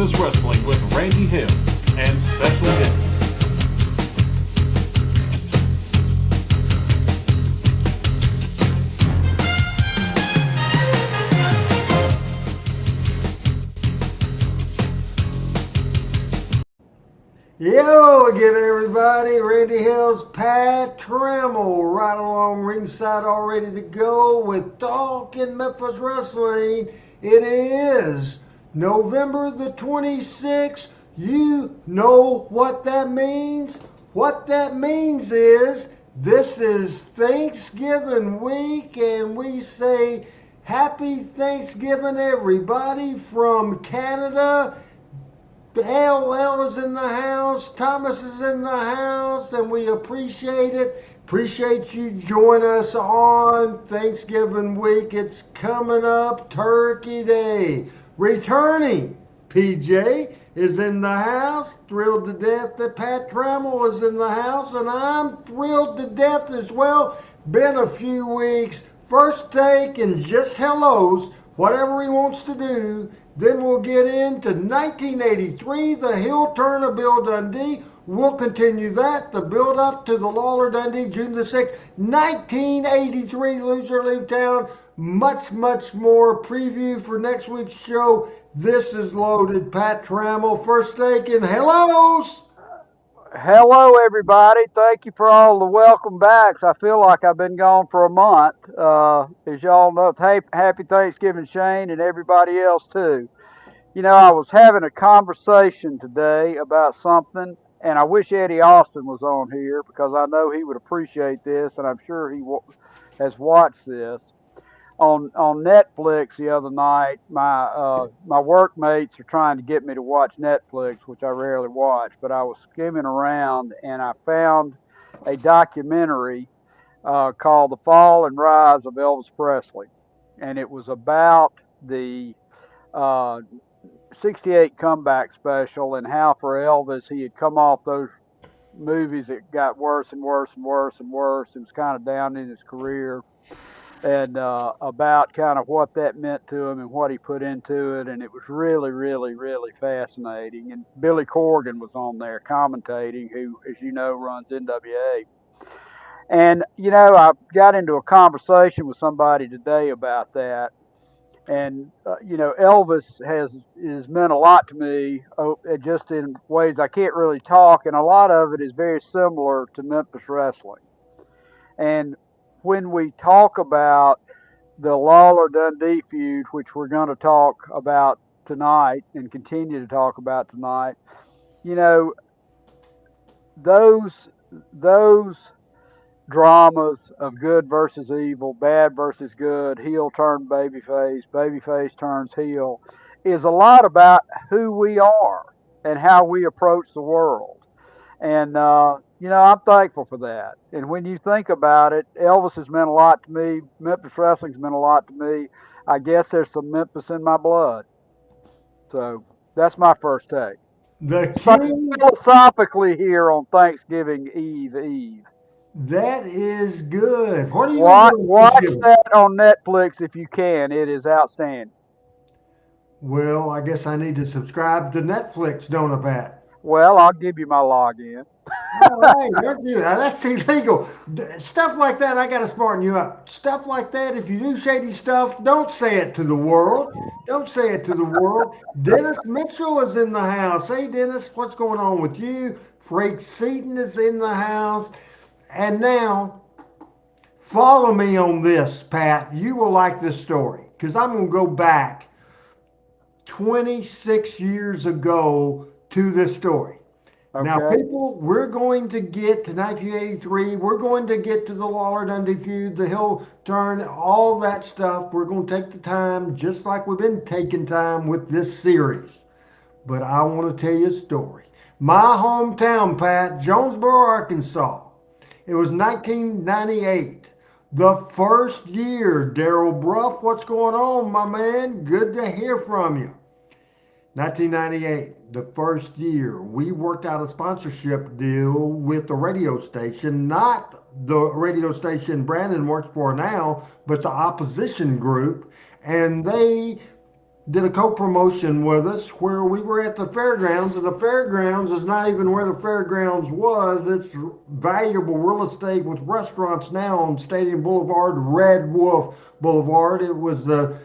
Memphis Wrestling with Randy Hill and special guests. Yo again, everybody. Randy Hill's Pat Trammell right along ringside, all ready to go with Talking Memphis Wrestling. It is November the 26th. You know what that means? What that means is this is Thanksgiving week, and we say Happy Thanksgiving, everybody from Canada. LL is in the house, Thomas is in the house, and we appreciate it. Appreciate you joining us on Thanksgiving week. It's coming up, Turkey Day. Returning, PJ is in the house. Thrilled to death that Pat Trammell is in the house, and I'm thrilled to death as well. Been a few weeks. First take and just hellos, whatever he wants to do. Then we'll get into 1983, the heel turn of Bill Dundee. We'll continue that, the build up to the Lawler Dundee, June the 6th, 1983, Loser Leave Town. Much more preview for next week's show. This is loaded. Pat Trammell, first take and hellos. Hello, everybody. Thank you for all the welcome backs. I feel like I've been gone for a month. As y'all know, happy Thanksgiving, Shane, and everybody else, too. You know, I was having a conversation today about something, and I wish Eddie Austin was on here because I know he would appreciate this, and I'm sure he has watched this. On Netflix the other night, my workmates are trying to get me to watch Netflix, which I rarely watch. But I was skimming around and I found a documentary called "The Fall and Rise of Elvis Presley," and it was about the uh, '68 comeback special and how for Elvis he had come off those movies that got worse and worse and worse and worse. It was kind of down in his career and about kind of what that meant to him and what he put into it. And it was really fascinating. And Billy Corgan was on there commentating, who, as you know, runs NWA. And, you know, I got into a conversation with somebody today about that. And, you know, Elvis has meant a lot to me, just in ways I can't really talk. And a lot of it is very similar to Memphis wrestling. And when we talk about the Lawler Dundee feud, which we're going to talk about tonight and continue to talk about tonight, you know, those dramas of good versus evil, bad versus good, heel turn babyface, babyface turns heel, is a lot about who we are and how we approach the world. And, you know, I'm thankful for that. And when you think about it, Elvis has meant a lot to me. Memphis Wrestling's meant a lot to me. I guess there's some Memphis in my blood. So that's my first take. The Think king. philosophically here on Thanksgiving Eve. That is good. What are you going to Watch, do on watch Thanksgiving? that on Netflix if you can. It is outstanding. Well, I guess I need to subscribe to Netflix, don't I, Pat? Well, I'll give you my login. All right, don't do that. That's illegal. Stuff like that, I got to smarten you up. Stuff like that, if you do shady stuff, don't say it to the world. Don't say it to the world. Dennis Mitchell is in the house. Hey, Dennis, what's going on with you? Frank Seaton is in the house. And now, follow me on this, Pat. You will like this story because I'm going to go back 26 years ago to this story. Now, Okay. people, we're going to get to 1983. We're going to get to the Lawler Dundee feud, the heel turn, all that stuff. We're going to take the time, just like we've been taking time with this series. But I want to tell you a story. My hometown, Pat, Jonesboro, Arkansas. It was 1998. The first year, Daryl Bruff, what's going on, my man? Good to hear from you. 1998, the first year, we worked out a sponsorship deal with the radio station, not the radio station Brandon works for now, but the opposition group. And they did a co-promotion with us where we were at the fairgrounds, and the fairgrounds is not even where the fairgrounds was. It's valuable real estate with restaurants now on Stadium Boulevard, Red Wolf Boulevard. It was the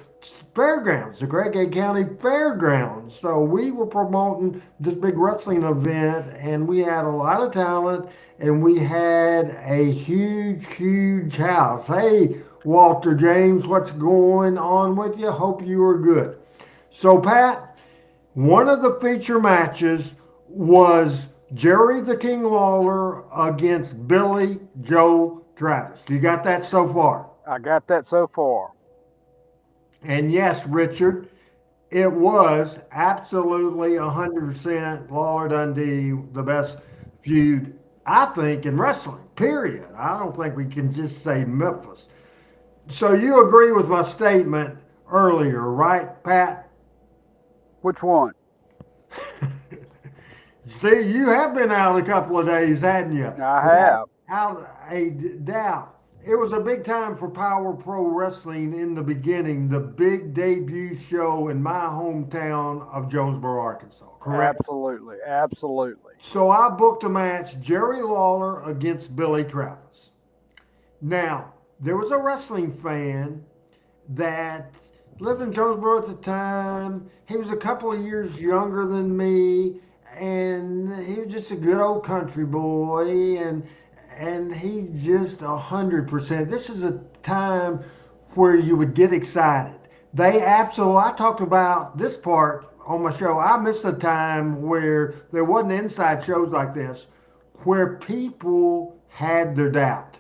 fairgrounds, the Craig County Fairgrounds. So we were promoting this big wrestling event, and we had a lot of talent, and we had a huge house. Hey, Walter James, what's going on with you? Hope you are good. So, Pat, one of the feature matches was Jerry the King Lawler against Billy Joe Travis. You got that so far? I got that so far. And yes, Richard, it was absolutely 100% Lawler Dundee, the best feud, I think, in wrestling, period. I don't think we can just say Memphis. So you agree with my statement earlier, right, Pat? Which one? See, you have been out a couple of days, hadn't you? I Without have. a doubt. It was a big time for Power Pro Wrestling in the beginning, the big debut show in my hometown of Jonesboro, Arkansas, correct? Absolutely. Absolutely. So I booked a match, Jerry Lawler against Billy Travis. Now, there was a wrestling fan that lived in Jonesboro at the time. He was a couple of years younger than me, and he was just a good old country boy, and he's just 100%. This is a time where you would get excited. They absolutely. I talked about this part on my show. I missed a time where there wasn't inside shows like this, where people had their doubt.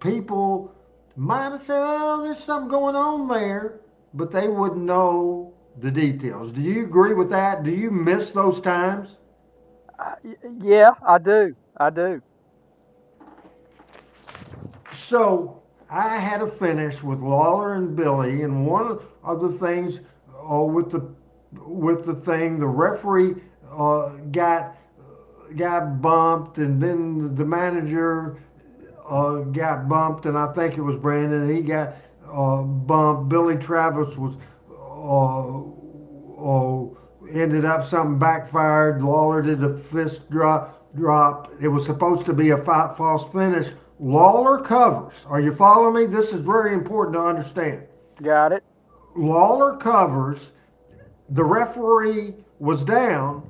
People might have said, "Oh, there's something going on there," but they wouldn't know the details. Do you agree with that? Do you miss those times? Yeah, I do. I do. So I had a finish with Lawler and Billy, and one of the things with the thing, the referee got bumped, and then the manager got bumped, and I think it was Brandon. And he got bumped. Billy Travis was ended up something backfired. Lawler did the fist drop. It was supposed to be a false finish. Lawler covers. Are you following me? This is very important to understand. Got it. Lawler covers. The referee was down,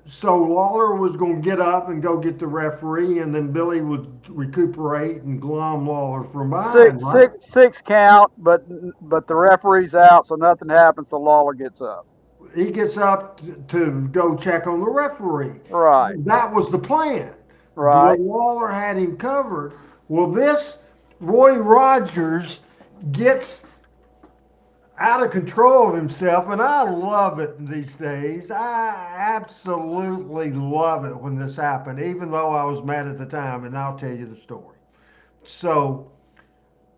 so Lawler was going to get up and go get the referee, and then Billy would recuperate and glom Lawler from behind, right? Six count, but the referee's out, so nothing happens. So Lawler gets up. He gets up to go check on the referee. Right. That was the plan. The Right. Lawler had him covered. Well, this Roy Rogers gets out of control of himself, and I love it these days. I absolutely love it when this happened, even though I was mad at the time, and I'll tell you the story. So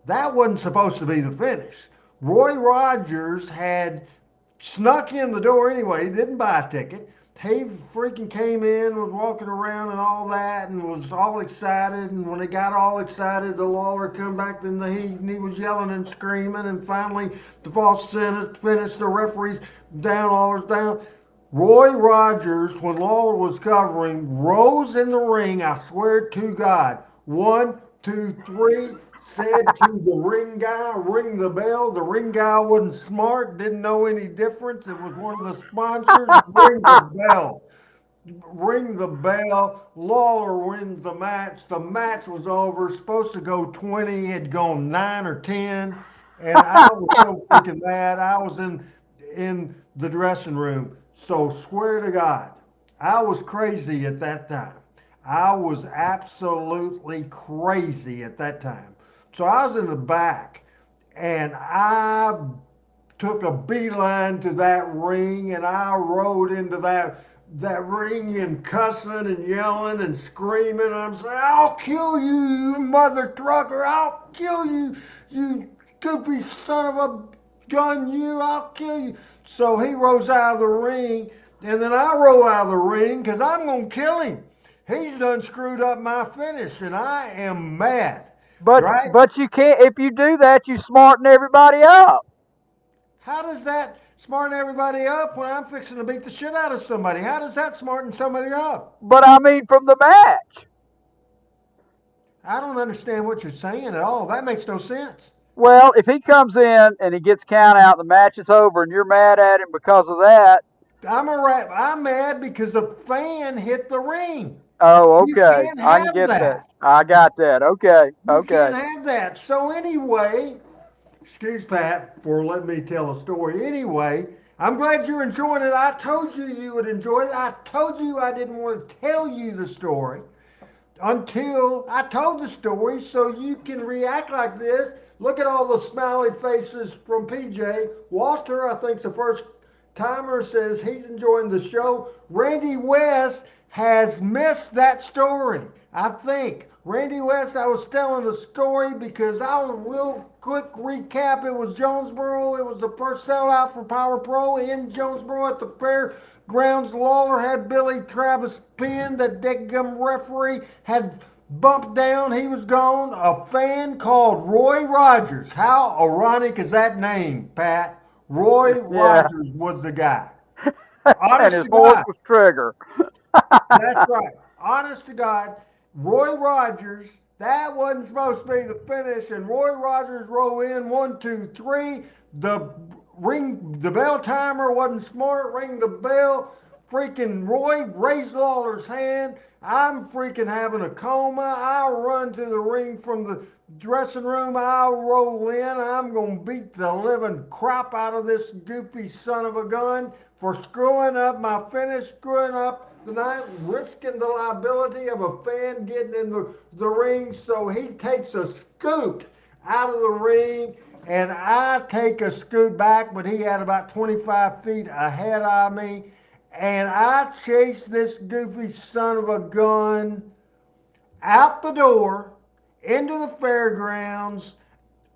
that wasn't supposed to be the finish. Roy Rogers had snuck in the door anyway. He didn't buy a ticket. He freaking came in, was walking around and all that, and was all excited. And when he got all excited, the Lawler come back in the heat, and he was yelling and screaming. And finally, the false sentence finished. The referee's down, Lawler's down. Roy Rogers, when Lawler was covering, rose in the ring. I swear to God, 1, 2, 3. Said to the ring guy, ring the bell. The ring guy wasn't smart, didn't know any difference. It was one of the sponsors. Ring the bell. Ring the bell. Lawler wins the match. The match was over. Supposed to go 20, had gone 9 or 10. And I was so freaking mad. I was in the dressing room. So swear to God, I was crazy at that time. I was absolutely crazy at that time. So I was in the back, and I took a beeline to that ring, and I rode into that ring and cussing and yelling and screaming. I'm saying, "I'll kill you, you mother trucker! I'll kill you, you goopy son of a gun! You! I'll kill you!" So he rose out of the ring, and then I roll out of the ring because I'm gonna kill him. He's done screwed up my finish, and I am mad. Right? But you can't. If you do that, you smarten everybody up. How does that Smarten everybody up when I'm fixing to beat the shit out of somebody. How does that smarten somebody up? But I mean, from the match. I don't understand what you're saying at all. That makes no sense. Well, if he comes in and he gets count out, the match is over, and you're mad at him because of that. I'm mad because the fan hit the ring. Oh, You okay. can't I can have get that. that. I got that. Okay. You Okay. can't have that. So anyway, excuse Pat for letting me tell a story. Anyway, I'm glad you're enjoying it. I told you you would enjoy it. I told you I didn't want to tell you the story until I told the story so you can react like this. Look at all the smiley faces from PJ. Walter, I think's the first timer, says he's enjoying the show. Randy West has missed that story. I think. Randy West, I was telling the story because I'll real quick recap. It was Jonesboro. It was the first sellout for Power Pro in Jonesboro at the fairgrounds. Lawler had Billy Travis pinned. The deadgum referee had bumped down. He was gone. A fan called Roy Rogers. How ironic is that name, Pat? Roy Yeah. Rogers was the guy. And Honest his to voice God. was Trigger. That's right. Honest to God, Roy Rogers, that wasn't supposed to be the finish, and Roy Rogers rolled in 1, 2, 3. The bell timer wasn't smart. Ring the bell. Freaking Roy raised Lawler's hand. I'm freaking having a coma. I run to the ring from the dressing room. I roll in. I'm gonna beat the living crap out of this goofy son of a gun for screwing up my finish, screwing up the night, risking the liability of a fan getting in the ring. So he takes a scoot out of the ring, and I take a scoot back, but he had about 25 feet ahead of me. And I chased this goofy son of a gun out the door, into the fairgrounds,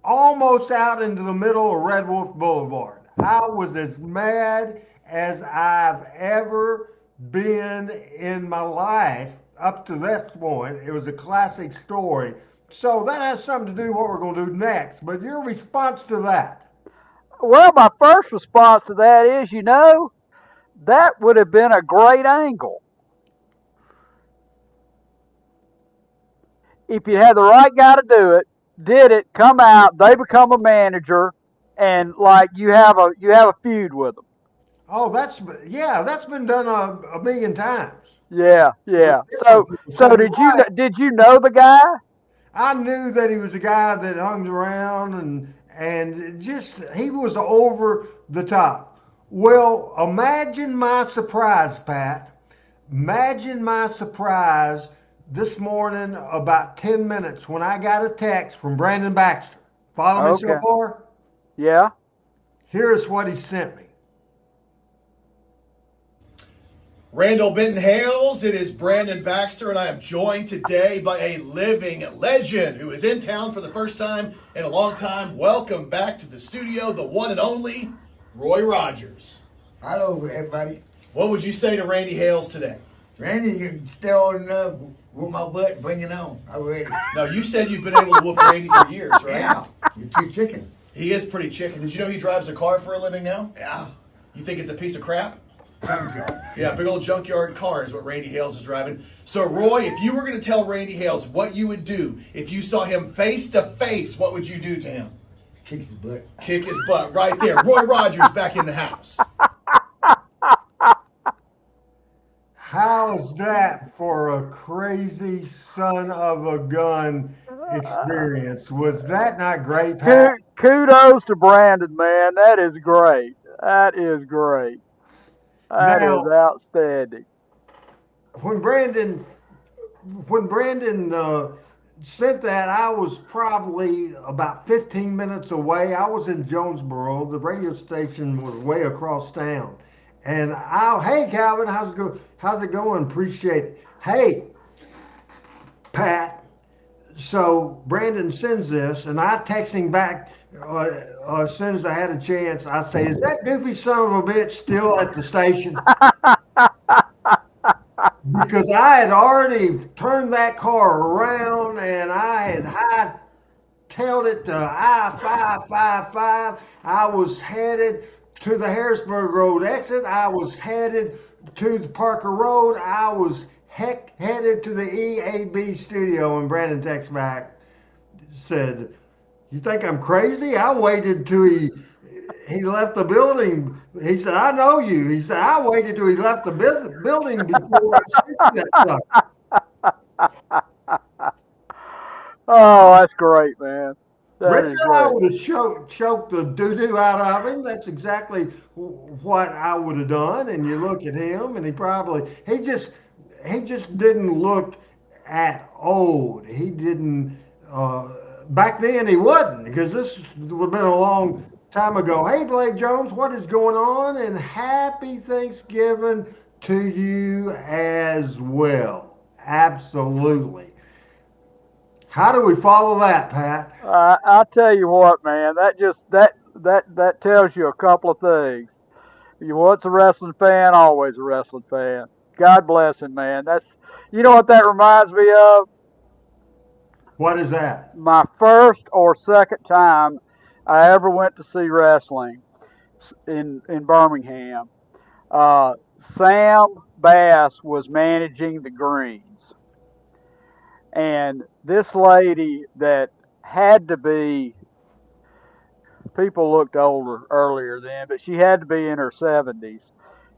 almost out into the middle of Red Wolf Boulevard. I was as mad as I've ever been in my life up to this point. It was a classic story. So that has something to do with what we're going to do next. But your response to that? Well, my first response to that is, that would have been a great angle. If you had the right guy to do it, did it, come out, they become a manager, and like you have a feud with them. Oh, that's been done a million times. Yeah, With yeah. different So people. So so you're right. did you know the guy? I knew that he was a guy that hung around and just he was over the top. Well, imagine my surprise, Pat. Imagine my surprise this morning about 10 minutes when I got a text from Brandon Baxter. Follow me so Okay. far? Yeah. Here's what he sent me. Randall Benton Hales, it is Brandon Baxter, and I am joined today by a living legend who is in town for the first time in a long time. Welcome back to the studio, the one and only Roy Rogers. Hello, everybody. What would you say to Randy Hales today? Randy, you still enough with my butt. Bring it on. I'm ready. Now, you said you've been able to whoop Randy for years, right? Yeah. You're too chicken. He is pretty chicken. Did you know he drives a car for a living now? Yeah. You think it's a piece of crap? Thank you. Yeah, big old junkyard car is what Randy Hales is driving. So, Roy, if you were going to tell Randy Hales what you would do if you saw him face to face, what would you do to him? Kick his butt. Kick his butt right there. Roy Rogers back in the house. How's that for a crazy son of a gun experience? Was that not great, Pat? Kudos to Brandon, man. That is great. That is great. That is Now, outstanding. when Brandon sent that, I was probably about 15 minutes away. I was in Jonesboro. The radio station was way across town. And hey Calvin, how's it going? Appreciate it. Hey, Pat. So Brandon sends this, and I text him back as soon as I had a chance. I say, "Is that goofy son of a bitch still at the station?" Because I had already turned that car around, and I had hightailed it to I-555. I was headed to the Harrisburg Road exit. I was headed to the Parker Road. I was headed to the EAB studio, and Brandon texted back, said, "You think I'm crazy? I waited till he left the building." He said, "I know you." He said, "I waited till he left the building before I sent you that stuff." Oh, that's great, man. That is Richard, I great. would have choked the doo-doo out of him. That's exactly what I would have done. And you look at him, and he just didn't look at old. He didn't, back then he wasn't, because this would have been a long time ago. Hey, Blake Jones, what is going on? And happy Thanksgiving to you as well. Absolutely. How do we follow that, Pat? I'll tell you what, man. That tells you a couple of things. You once a wrestling fan, always a wrestling fan. God bless him, man. You know what that reminds me of? What is that? My first or second time I ever went to see wrestling in Birmingham. Sam Bass was managing the greens. And this lady that had to be, people looked older earlier then, but she had to be in her 70s.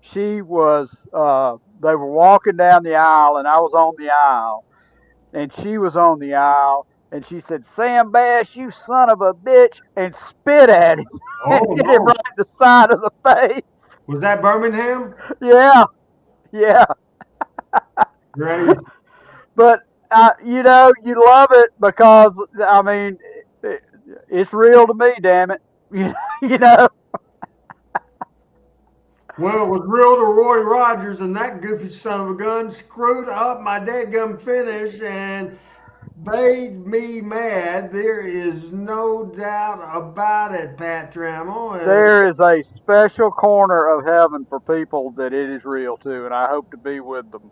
She was, they were walking down the aisle, and I was on the aisle, and she was on the aisle, and she said, "Sam Bass, you son of a bitch," and spit at him and Oh, hit him no. right in the side of the face. Was that Birmingham? Yeah, yeah. Great. But you know, you love it because I mean, it's real to me. Damn it, you know. Well, it was real to Roy Rogers, and that goofy son of a gun screwed up my dadgum finish and made me mad. There is no doubt about it, Pat Trammell. There is a special corner of heaven for people that it is real to, and I hope to be with them.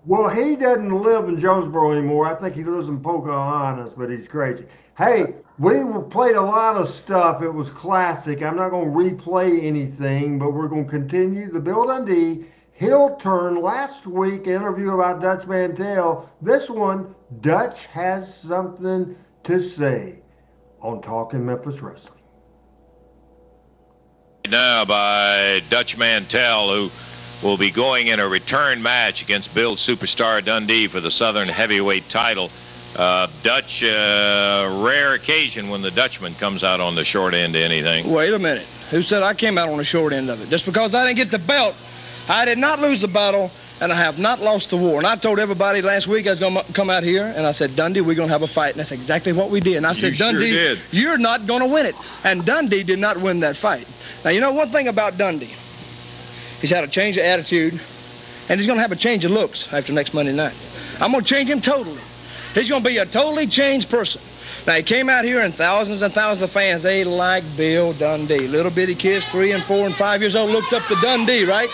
Well, he doesn't live in Jonesboro anymore. I think he lives in Pocahontas, but he's crazy. Hey, we played a lot of stuff. It was classic. I'm not going to replay anything, but we're going to continue. The Bill Dundee heel turn last week, interview about Dutch Mantell. This one, Dutch has something to say on Talking Memphis Wrestling. Now by Dutch Mantell, who will be going in a return match against Bill Superstar Dundee for the Southern Heavyweight title. Dutch, rare occasion when the Dutchman comes out on the short end of anything. Wait a minute. Who said I came out on the short end of it? Just because I didn't get the belt, I did not lose the battle, and I have not lost the war. And I told everybody last week I was going to come out here, and I said, Dundee, we're going to have a fight. And that's exactly what we did. And I said, Dundee, sure did. You're not going to win it. And Dundee did not win that fight. Now, you know one thing about Dundee? He's had a change of attitude, and he's going to have a change of looks after next Monday night. I'm going to change him totally. He's going to be a totally changed person. Now, he came out here, and thousands of fans, they like Bill Dundee. Little bitty kids, 3 and 4 and 5 years old, looked up to Dundee, right?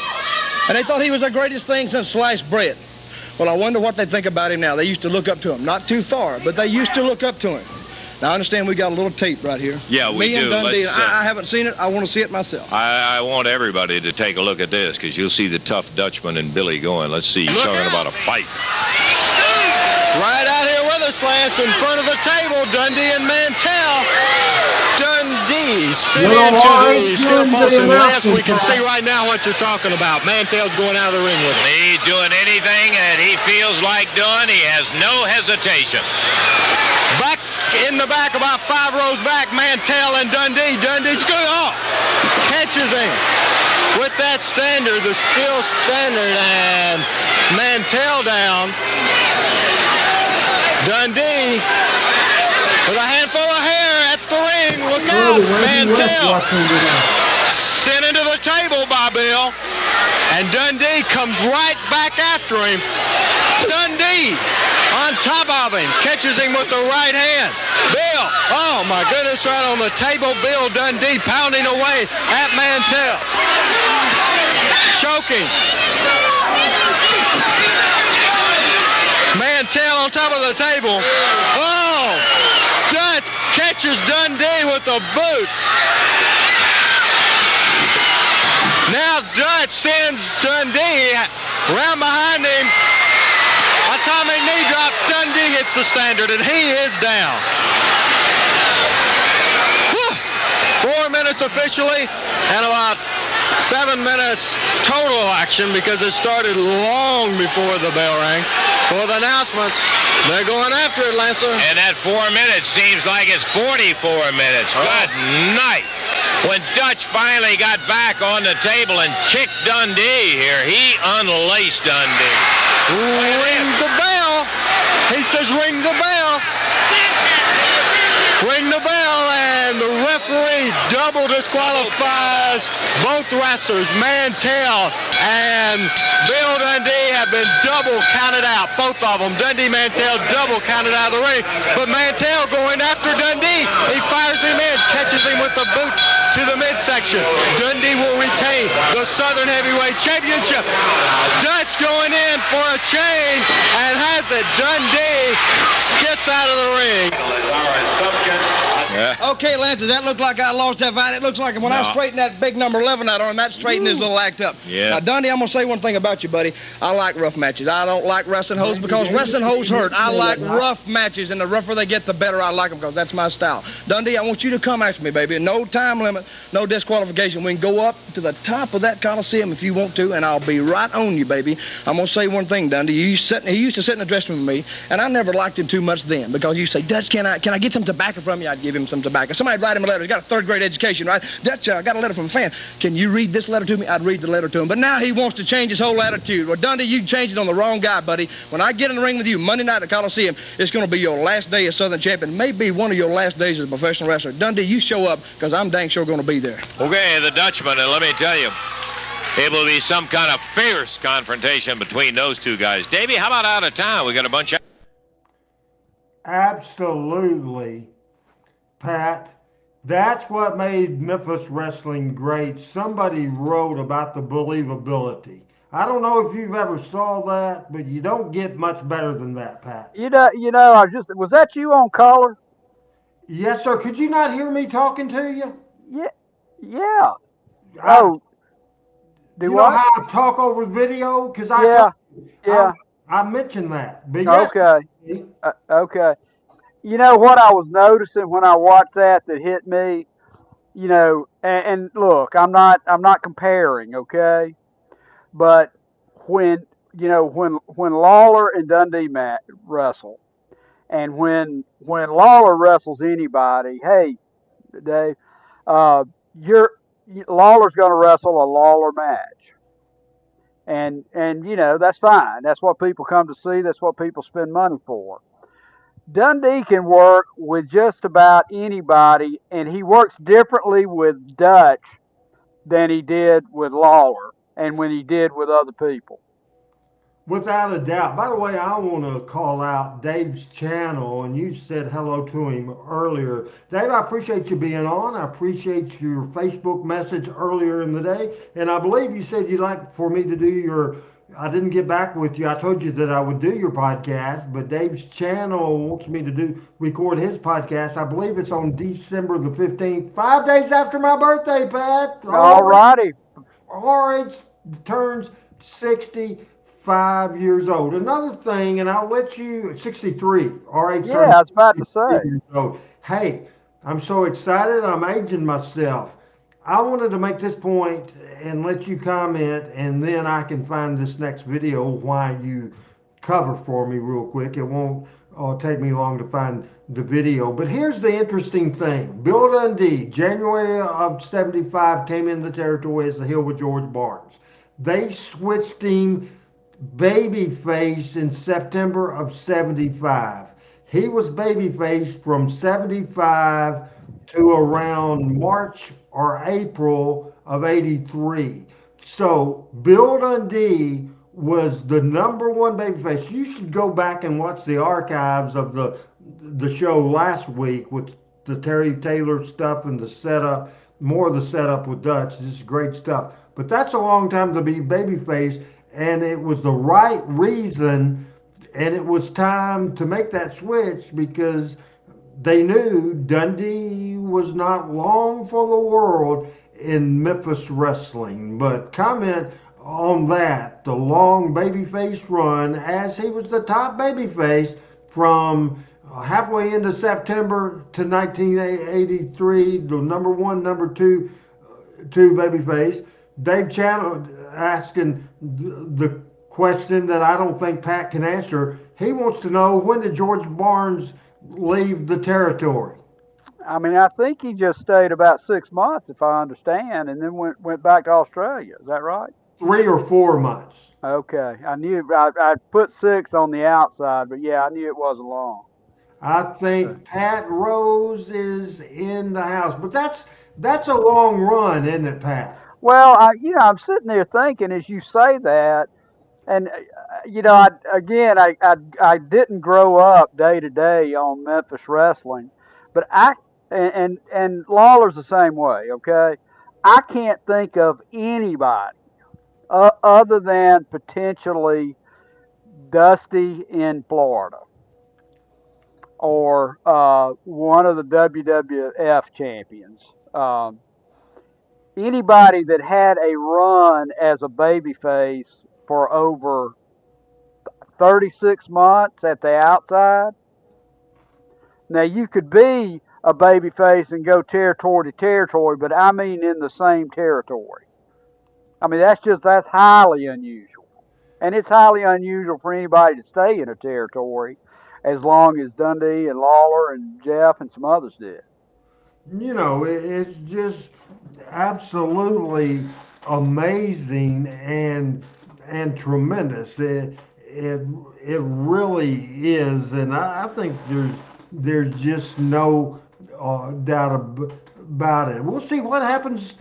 And they thought he was the greatest thing since sliced bread. Well, I wonder what they think about him now. They used to look up to him. Not too far, but they used to look up to him. Now, I understand we got a little tape right here. Yeah, we Me and do. Dundee, Let's, I haven't seen it. I want to see it myself. I want everybody to take a look at this, because you'll see the tough Dutchman and Billy going. Let's see. He's talking about a fight. Right out here with us, Lance, in front of the table, Dundee and Mantell. Dundee sent into the skill post, and Lance, we can see right now what you're talking about. Mantell's going out of the ring with him. He's doing anything that he feels like doing. He has no hesitation. Back in the back, about 5 rows back, Mantell and Dundee. Dundee's good. Oh, catches him with that standard, the steel standard, and Mantell down. Dundee with a handful of hair at the ring. Look out, Mantell sent into the table by Bill, and Dundee comes right back after him. Dundee on top of him, catches him with the right hand. Bill, oh my goodness, right on the table. Bill Dundee pounding away at Mantell, choking. Mantell on top of the table. Oh, Dutch catches Dundee with a boot. Dutch sends Dundee round behind him. Atomic knee drop. Dundee hits the standard, and he is down. 4 minutes officially, and about 7 minutes total action because it started long before the bell rang. For the announcements, they're going after it, Lancer. And that 4 minutes seems like it's 44 minutes. Good night. When Dutch finally got back on the table and kicked Dundee here, he unlaced Dundee. Ring the bell. He says ring the bell. Ring the bell, and the referee double disqualifies both wrestlers. Mantell and Bill Dundee have been double counted out. Both of them. Dundee, Mantell, double counted out of the ring. But Mantell going after Dundee. He fires him in, catches him with the boot to the midsection. Dundee will retain the Southern Heavyweight Championship. Dutch going in for a chain and has it. Dundee gets out of the ring. Yeah. Okay, Lance, does that look like I lost that fight? It looks like when I straightened that big number 11 out on him, that straightened his little act up. Yeah. Now, Dundee, I'm going to say one thing about you, buddy. I like rough matches. I don't like wrestling hoes because wrestling hoes hurt. I like rough matches, and the rougher they get, the better I like them because that's my style. Dundee, I want you to come after me, baby. No time limit, no disqualification. We can go up to the top of that Coliseum if you want to, and I'll be right on you, baby. I'm going to say one thing, Dundee. He used to sit in the dressing room with me, and I never liked him too much then because you say, Dutch, can I get some tobacco from you? I'd give him some tobacco. Somebody'd write him a letter. He's got a third-grade education, right? Dutch, I got a letter from a fan. Can you read this letter to me? I'd read the letter to him. But now he wants to change his whole attitude. Well, Dundee, you changed it on the wrong guy, buddy. When I get in the ring with you Monday night at Coliseum, it's going to be your last day as Southern champion. Maybe one of your last days as a professional wrestler. Dundee, you show up because I'm dang sure going to be there. Okay, the Dutchman, and let me tell you, it will be some kind of fierce confrontation between those two guys. Davey, how about out of town? We got a bunch of... Absolutely, Pat. That's what made Memphis wrestling great. Somebody wrote about the believability. I don't know if you've ever saw that, but you don't get much better than that, Pat. You know, was that you on caller? Yes, sir. Could you not hear me talking to you? Yeah. You Do know what? how I talk over video? Because I mentioned that. But yes, Okay. Okay. You know what I was noticing when I watched that hit me, you know, and look, I'm not comparing, okay? But when Lawler and Dundee wrestle, and when Lawler wrestles anybody, hey, Dave, Lawler's going to wrestle a Lawler match. And you know, that's fine. That's what people come to see. That's what people spend money for. Dundee can work with just about anybody, and he works differently with Dutch than he did with Lawler and when he did with other people. Without a doubt. By the way, I want to call out Dave's channel, and you said hello to him earlier. Dave, I appreciate you being on. I appreciate your Facebook message earlier in the day, and I believe you said you'd like for me to do your... I didn't get back with you. I told you that I would do your podcast, but Dave's channel wants me to record his podcast. I believe it's on December the 15th, 5 days after my birthday, Pat. All righty. RH turns 65 years old. Another thing, and I'll let you, 63. RH Yeah, I was about to say. years old. Hey, I'm so excited. I'm aging myself. I wanted to make this point and let you comment, and then I can find this next video why you cover for me real quick. It won't take me long to find the video. But here's the interesting thing. Bill Dundee, January of 75, came in the territory as the heel with George Barnes. They switched him babyface in September of 75. He was babyface from 75 to around March or April of 83. So Bill Dundee was the number one babyface. You should go back and watch the archives of the show last week with the Terry Taylor stuff and the setup, more of the setup with Dutch. This is great stuff. But that's a long time to be babyface, and it was the right reason, and it was time to make that switch because they knew Dundee was not long for the world, in Memphis wrestling. But comment on that, the long babyface run, as he was the top babyface from halfway into September to 1983, the number one, number two babyface. Dave Channel asking the question that I don't think Pat can answer. He wants to know, when did George Barnes leave the territory? I mean, I think he just stayed about 6 months, if I understand, and then went back to Australia. Is that right? 3 or 4 months. Okay. I knew I put 6 on the outside, but yeah, I knew it wasn't long. I think Pat Rose is in the house, but that's a long run, isn't it, Pat? Well, I'm sitting there thinking as you say that, and I didn't grow up day to day on Memphis wrestling, but and Lawler's the same way. Okay, I can't think of anybody other than potentially Dusty in Florida or one of the WWF champions. Anybody that had a run as a babyface for over 36 months at the outside. Now, you could be a babyface and go territory to territory, but I mean in the same territory. I mean, that's highly unusual. And it's highly unusual for anybody to stay in a territory as long as Dundee and Lawler and Jeff and some others did. It's just absolutely amazing and tremendous. It really is, and I think there's just no doubt about it. We'll see what happens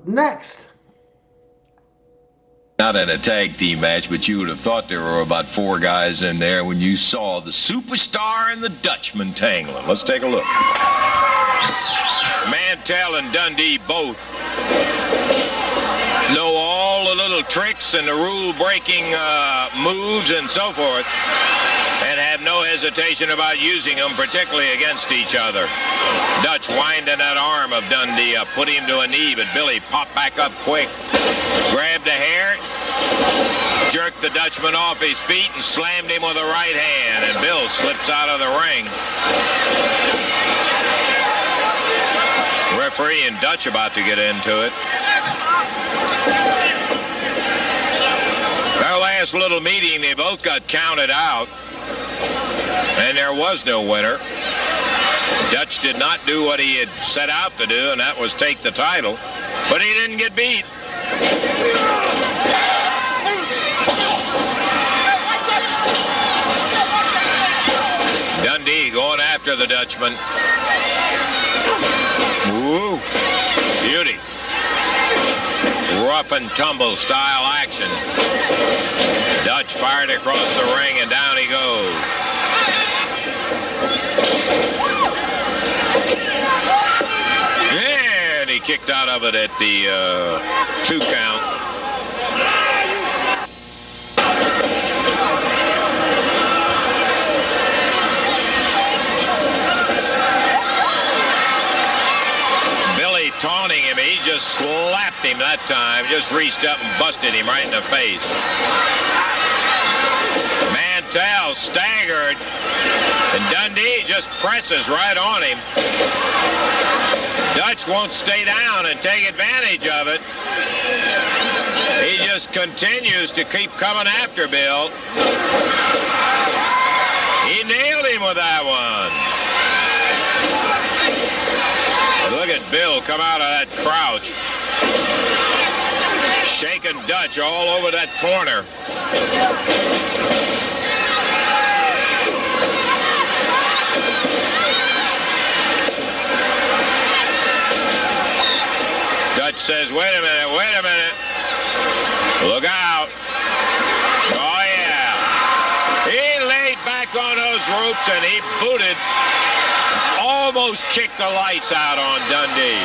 next. Not in a tag team match, but you would have thought there were about 4 guys in there when you saw the Superstar and the Dutchman tangling. Let's take a look. Mantell and Dundee both know all the little tricks and the rule-breaking moves and so forth, and have no hesitation about using them, particularly against each other. Dutch winding that arm of Dundee up, put him to a knee, but Billy popped back up quick, grabbed the hair, jerked the Dutchman off his feet, and slammed him with a right hand, and Bill slips out of the ring. Referee and Dutch about to get into it. Their last little meeting, they both got counted out, and there was no winner. Dutch did not do what he had set out to do, and that was take the title, but he didn't get beat. Dundee going after the Dutchman. Woo. Beauty. Rough and tumble style action. Dutch fired across the ring, and down he goes. And he kicked out of it at the 2 count. Taunting him, he just slapped him that time, just reached up and busted him right in the face. Mantell staggered, and Dundee just presses right on him. Dutch won't stay down and take advantage of it. He just continues to keep coming after Bill. He nailed him with that one. Look at Bill come out of that crouch. Shaking Dutch all over that corner. Dutch says, wait a minute. Look out. Oh, yeah. He laid back on those ropes and he booted. Almost kicked the lights out on Dundee.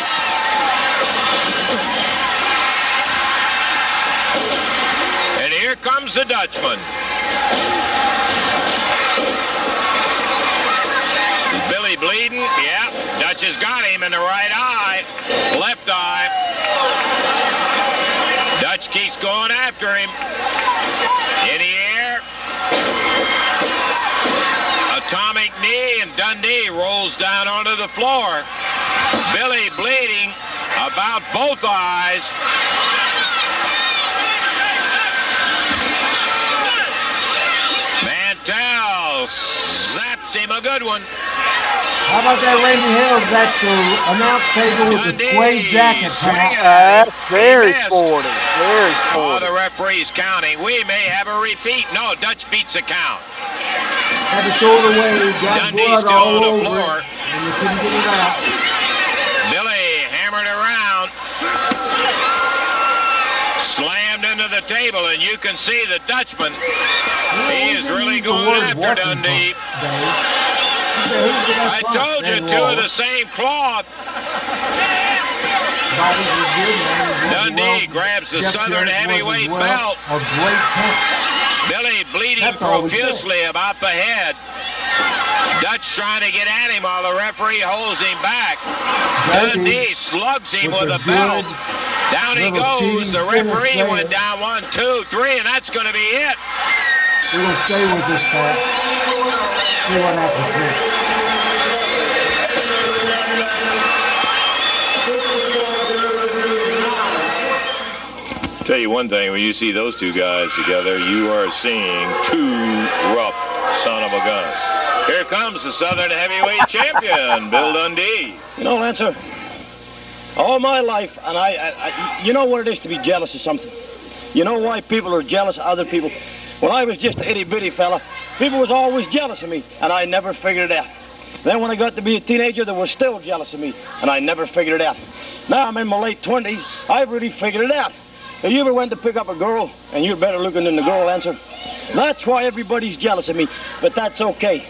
And here comes the Dutchman. Billy bleeding. Yeah. Dutch has got him in the right eye. Left eye. Dutch keeps going after him. In the air. Atomic knee, and Dundee rolls down onto the floor. Billy bleeding about both eyes. Mantell zaps him a good one. How about that Randy Hills at the announce table with the suede jacket? That's very sporty. Very Oh, sporty. the referee's counting. We may have a repeat. No, Dutch beats the count. Had to throw it away. Got Dundee blood still all on the over floor. it, and you couldn't get it out. Billy hammered around. Slammed into the table, and you can see the Dutchman. He is really going after Dundee. I told you, two of the same cloth. Dundee grabs the Southern heavyweight belt. Billy bleeding profusely about the head. Dutch trying to get at him while the referee holds him back. Dundee slugs him with a belt. Down he goes. The referee went down 1, 2, 3, and that's going to be it. We're going to stay with this part. See what happens next. Tell you one thing, when you see those two guys together, you are seeing two rough son of a gun. Here comes the Southern heavyweight champion, Bill Dundee. You know, Lancer, all my life, and I you know what it is to be jealous of something. You know why people are jealous of other people? When I was just a itty-bitty fella, people was always jealous of me, and I never figured it out. Then when I got to be a teenager, they were still jealous of me, and I never figured it out. Now I'm in my late 20s, I've really figured it out. Have you ever went to pick up a girl, and you're better looking than the girl, Lancer? That's why everybody's jealous of me, but that's okay.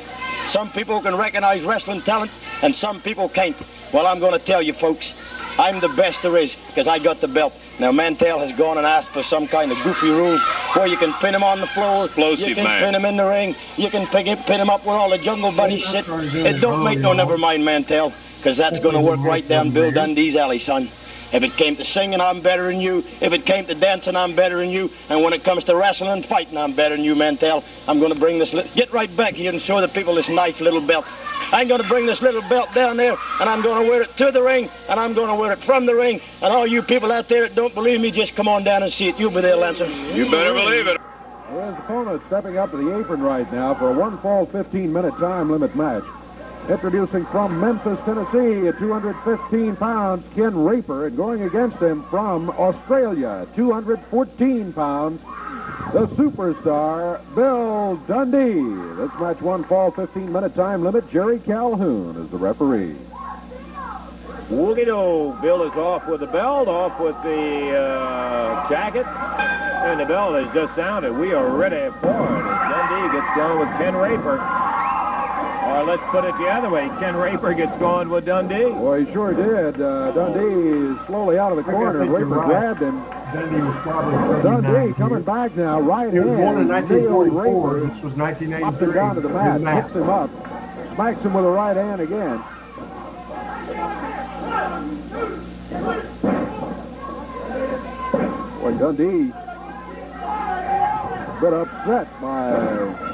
Some people can recognize wrestling talent, and some people can't. Well, I'm going to tell you, folks, I'm the best there is, because I got the belt. Now, Mantell has gone and asked for some kind of goofy rules where you can pin him on the floor, Explosive you can man. pin him in the ring, you can pin him up where all the jungle buddies sit. It don't make no never mind, Mantell, because that's going to work right down Bill Dundee's alley, son. If it came to singing, I'm better than you. If it came to dancing, I'm better than you. And when it comes to wrestling and fighting, I'm better than you, Mantell. I'm going to bring this... Get right back here and show the people this nice little belt. I'm going to bring this little belt down there, and I'm going to wear it to the ring, and I'm going to wear it from the ring. And all you people out there that don't believe me, just come on down and see it. You'll be there, Lancer. You better believe it. His opponent stepping up to the apron right now for a one-fall 15-minute time limit match. Introducing from Memphis, Tennessee, at 215 pounds, Ken Raper, and going against him from Australia, 214 pounds, the superstar, Bill Dundee. This match one fall 15-minute time limit. Jerry Calhoun is the referee. Woogie-doo. Bill is off with the belt, off with the jacket, and the bell has just sounded. We are ready for it as Dundee gets going with Ken Raper. Or let's put it the other way. Ken Raper gets going with Dundee. Well, he sure did. Dundee is slowly out of the corner. Raper grabbed him. Dundee was probably Dundee coming back now, right He was hand. born in 1944. Raper, This was up and 1983. down to the mat, picks him up, smacks him with a right hand again. Boy, Dundee a bit upset by...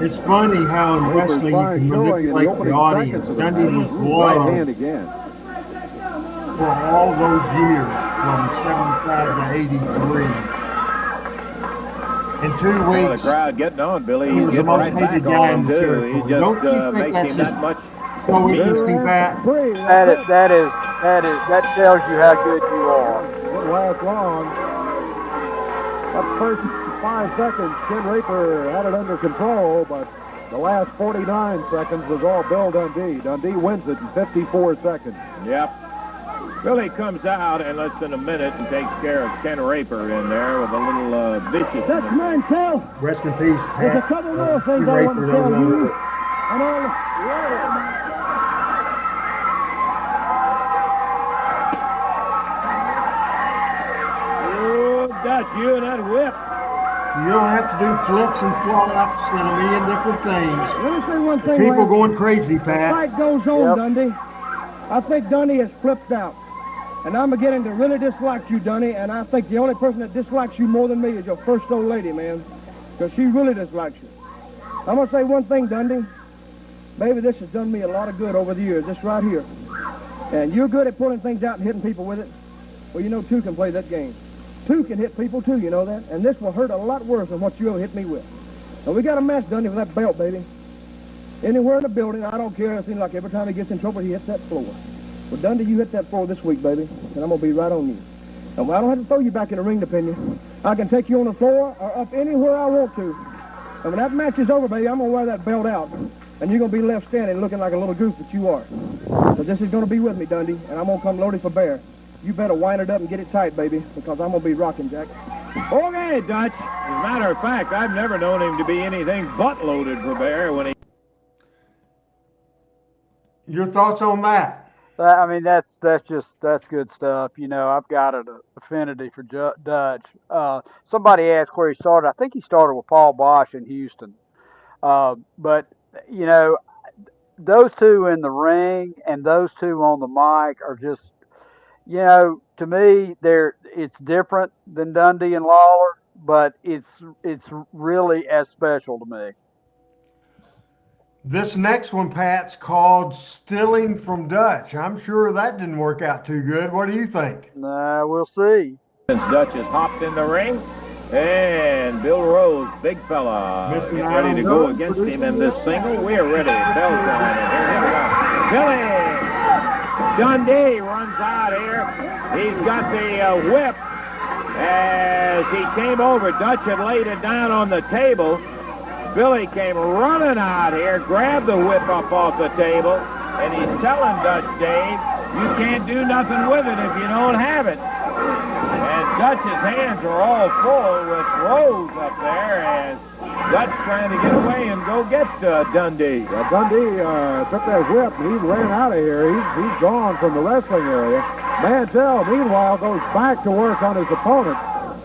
It's funny how in Raper's wrestling fine you can showing in the manipulate the opening audience. seconds of the Dundee match. was Right beloved hand again. for all those years, from 75 to 83. In 2 Oh, the weeks, crowd getting on, Billy. he He's was the getting most right hated back guy on in him, the too. territory. He Don't just you think makes that's him just that much. so interesting, Pat? That tells you how good you are. Didn't last long. That first 5 seconds, Ken Raper had it under control, but the last 49 seconds was all Bill Dundee. Dundee wins it in 54 seconds. Yep. Billy comes out in less than a minute and takes care of Ken Raper in there with a little vicious. That's Mantell. Rest in peace, Pat. There's a couple more things I want to tell you. And all Oh, Dutch, you and that whip. You don't have to do flips and flops and a million different things. Let me say one thing, People Lance. going crazy, The Pat. fight goes on, Dundee. I think Dundee has flipped out. And I'm beginning to really dislike you, Dundee, and I think the only person that dislikes you more than me is your first old lady, man. Because she really dislikes you. I'm going to say one thing, Dundee. Baby, this has done me a lot of good over the years, this right here. And you're good at pulling things out and hitting people with it. Well, you know, two can play that game. Two can hit people, too, you know that? And this will hurt a lot worse than what you ever hit me with. And we got a match, Dundee, for that belt, baby. Anywhere in the building, I don't care. It seems like every time he gets in trouble, he hits that floor. Well, Dundee, you hit that floor this week, baby, and I'm going to be right on you. And I don't have to throw you back in the ring, to pin you. I can take you on the floor or up anywhere I want to. And when that match is over, baby, I'm going to wear that belt out. And you're going to be left standing looking like a little goof that you are. So this is going to be with me, Dundee, and I'm going to come loaded for bear. You better wind it up and get it tight, baby, because I'm going to be rocking, Jack. Okay, Dutch. As a matter of fact, I've never known him to be anything but loaded for bear when he... Your thoughts on that? I mean, that's good stuff. You know, I've got an affinity for Dutch. Somebody asked where he started. I think he started with Paul Bosch in Houston. But you know, those two in the ring and those two on the mic are just, you know, to me, it's different than Dundee and Lawler, but it's really as special to me. This next one, Pat's called Stealing from Dutch. I'm sure that didn't work out too good. What do you think? We'll see. Since Dutch has hopped in the ring, and Bill Rose, big fella, get ready to go against him in this single. We're ready. Bell's going in. Here we go. Billy Dundee runs out here. He's got the whip as he came over. Dutch had laid it down on the table. Billy came running out here, grabbed the whip up off the table, and he's telling Dutch, Dave, you can't do nothing with it if you don't have it. And Dutch's hands are all full with Rose up there as Dutch trying to get away and go get Dundee. Dundee took that whip and he ran out of here. He's gone from the wrestling area. Mantell, meanwhile, goes back to work on his opponent.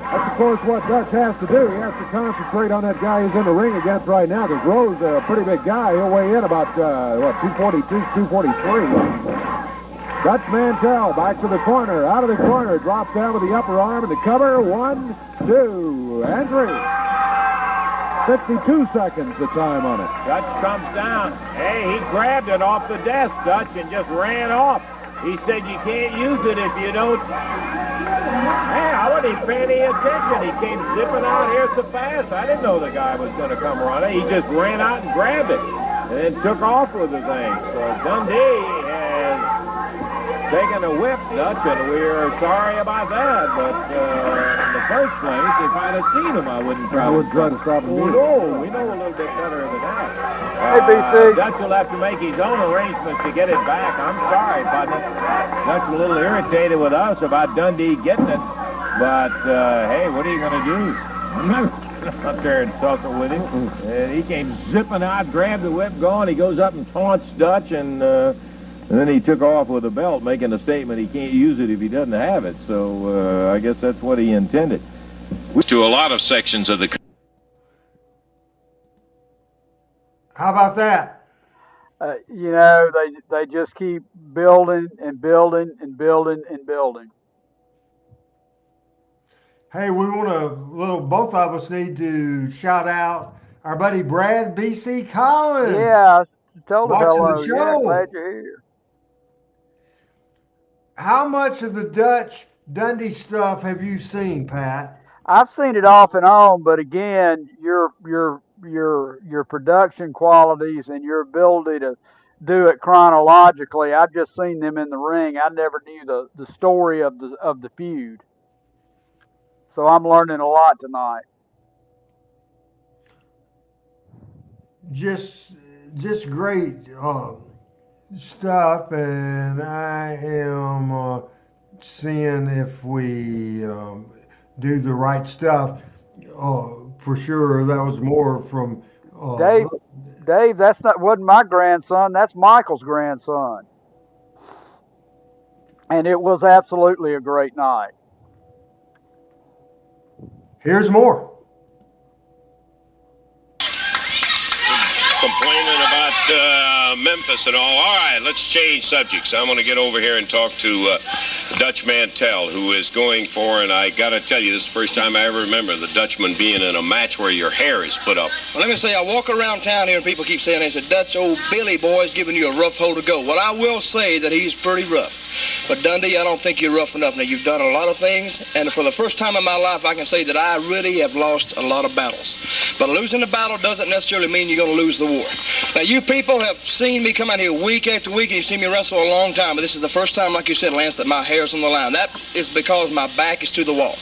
That's, of course, what Dutch has to do. He has to concentrate on that guy he's in the ring against right now, because Rose is a pretty big guy. He'll weigh in about, 242, 243. Dutch Mantell back to the corner, out of the corner, drops down with the upper arm and the cover. 1, 2, and 3. 52 seconds the time on it. Dutch comes down. Hey, he grabbed it off the desk, Dutch, and just ran off. He said you can't use it if you don't... Hey, I wasn't even paying any attention. He came zipping out here so fast. I didn't know the guy was going to come running. He just ran out and grabbed it and then took off with the thing. So Dundee has taken a whip, Dutch, and we're sorry about that. But in the first place, if I'd have seen him, I wouldn't try to stop him. Oh, no, we know a little bit better than that. Hey, BC. Dutch will have to make his own arrangements to get it back. I'm sorry, partner. Dutch a little irritated with us about Dundee getting it. But, hey, what are you going to do? I'm not up there and talking with him. And he came zipping out, grabbed the whip, going. He goes up and taunts Dutch, and then he took off with the belt, making a statement he can't use it if he doesn't have it. So I guess that's what he intended. To a lot of sections of the... How about that? You know, they just keep building and building and building and building. Hey, we want to, both of us need to shout out our buddy Brad B.C. Collins. Yeah, tell the watching fellow. the show. Yeah, glad you're here. How much of the Dutch Dundee stuff have you seen, Pat? I've seen it off and on, but again, your production qualities and your ability to do it chronologically. I've just seen them in the ring. I never knew the story of the feud. So I'm learning a lot tonight. Just great stuff, and I am seeing if we do the right stuff. For sure, that was more from Dave, wasn't my grandson. That's Michael's grandson, and it was absolutely a great night. Here's more. complaining about Memphis and all. All right, let's change subjects. I'm going to get over here and talk to Dutch Mantell, who is going for, and I got to tell you, this is the first time I ever remember the Dutchman being in a match where your hair is put up. Well, let me say, I walk around town here and people keep saying, they said, Dutch, old Billy boy is giving you a rough hole to go. Well, I will say that he's pretty rough. But Dundee, I don't think you're rough enough. Now, you've done a lot of things, and for the first time in my life, I can say that I really have lost a lot of battles. But losing the battle doesn't necessarily mean you're going to lose the war. Now, you people have seen me come out here week after week, and you've seen me wrestle a long time, but this is the first time, like you said, Lance, that my hair's on the line. That is because my back is to the wall.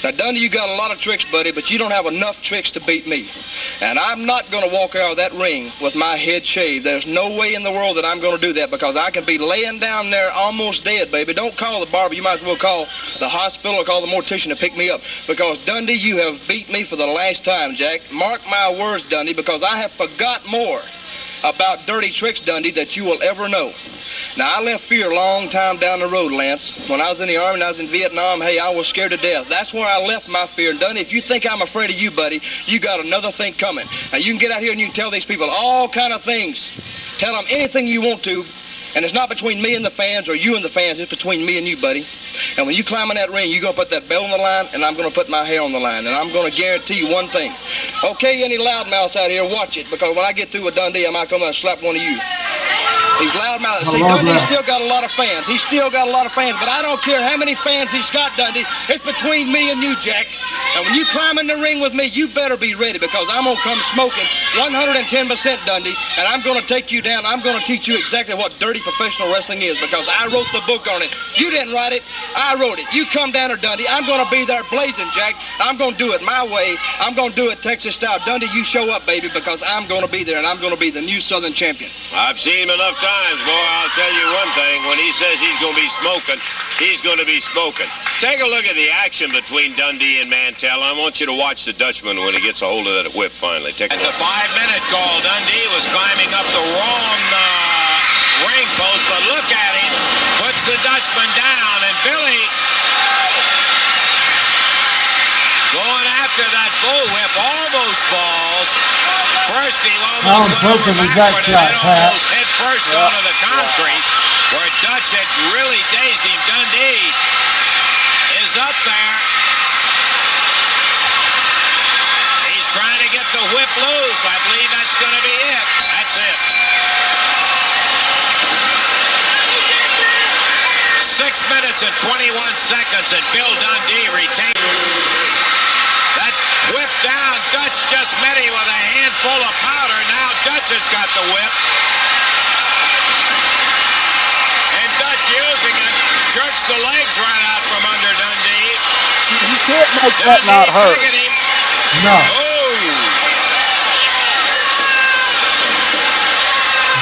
Now, Dundee, you got a lot of tricks, buddy, but you don't have enough tricks to beat me. And I'm not going to walk out of that ring with my head shaved. There's no way in the world that I'm going to do that, because I can be laying down there almost dead, baby. Don't call the barber. You might as well call the hospital or call the mortician to pick me up. Because, Dundee, you have beat me for the last time, Jack. Mark my words, Dundee, because I have forgot more about dirty tricks, Dundee, that you will ever know. Now, I left fear a long time down the road, Lance. When I was in the Army and I was in Vietnam, hey, I was scared to death. That's where I left my fear. And, Dundee, if you think I'm afraid of you, buddy, you got another thing coming. Now, you can get out here and you can tell these people all kind of things. Tell them anything you want to. And it's not between me and the fans or you and the fans. It's between me and you, buddy. And when you climb in that ring, you're going to put that belt on the line, and I'm going to put my hair on the line. And I'm going to guarantee you one thing. Okay, any loudmouths out here, watch it. Because when I get through with Dundee, I might come out and slap one of you. These loudmouths. See, Dundee's still got a lot of fans. He's still got a lot of fans. But I don't care how many fans he's got, Dundee. It's between me and you, Jack. And when you climb in the ring with me, you better be ready, because I'm going to come smoking 110%, Dundee, and I'm going to take you down. I'm going to teach you exactly what dirty professional wrestling is, because I wrote the book on it. You didn't write it. I wrote it. You come down here, Dundee. I'm going to be there blazing, Jack. I'm going to do it my way. I'm going to do it Texas style. Dundee, you show up, baby, because I'm going to be there, and I'm going to be the new Southern champion. I've seen him enough times, boy. I'll tell you one thing. When he says he's going to be smoking, he's going to be smoking. Take a look at the action between Dundee and Mantell. I want you to watch the Dutchman when he gets a hold of that whip finally. Take a look. At the 5-minute call, Dundee was climbing up the wrong ring post, but look at him. Puts the Dutchman down, and Billy going after that bull whip almost falls. First, he almost went over backward and then almost head first onto the concrete, where Dutch had really dazed him. Dundee is up there. He's trying to get the whip loose. I believe that's going to be it. That's it. 6 minutes and 21 seconds, and Bill Dundee retains. That whip down. Dutch just met him with a handful of powder. Now Dutch has got the whip. And Dutch using it, jerks the legs right out from under Dundee. You can't make that not hurt. No. Oh.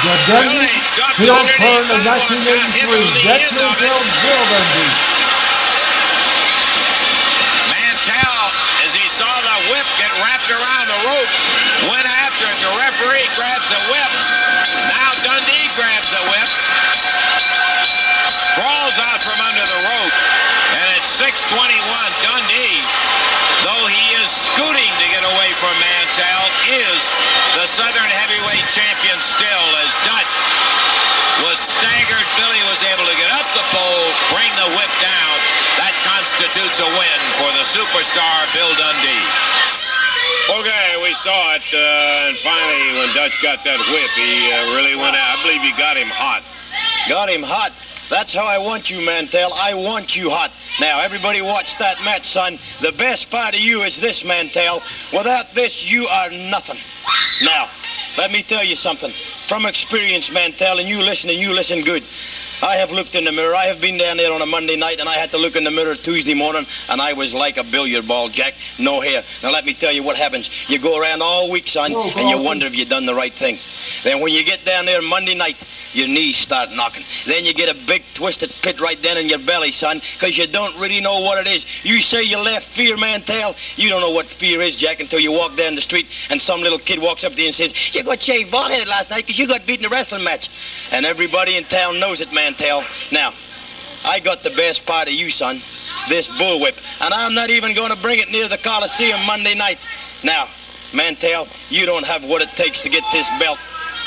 The Dundee Bill Turn of 1983. Dutch Mantell, Bill Dundee. Mantell, as he saw the whip get wrapped around the rope, went after it. The referee grabs the whip. Now Dundee grabs the whip. Crawls out from under the rope. And at 6:21, Dundee, though he is scooting to get away from Mantell, is the Southern Heavyweight Champion still, as Dutch was staggered. Billy was able to get up the pole, bring the whip down. That constitutes a win for the superstar Bill Dundee. Okay, we saw it, and finally when Dutch got that whip, he really went out. I believe he got him hot. Got him hot. That's how I want you, Mantell. I want you hot. Now, everybody watch that match, son. The best part of you is this, Mantell. Without this, you are nothing. Now, let me tell you something. From experience, Mantell, and you listen good. I have looked in the mirror. I have been down there on a Monday night, and I had to look in the mirror Tuesday morning, and I was like a billiard ball, Jack. No hair. Now, let me tell you what happens. You go around all week, son, and you wonder if you done the right thing. Then when you get down there Monday night, your knees start knocking. Then you get a big twisted pit right down in your belly, son, because you don't really know what it is. You say you left fear, Mantell. You don't know what fear is, Jack, until you walk down the street and some little kid walks up to you and says, you got shaved bald-headed last night because you got beat in a wrestling match. And everybody in town knows it, Mantell. Now, I got the best part of you, son, this bullwhip. And I'm not even going to bring it near the Coliseum Monday night. Now, Mantell, you don't have what it takes to get this belt.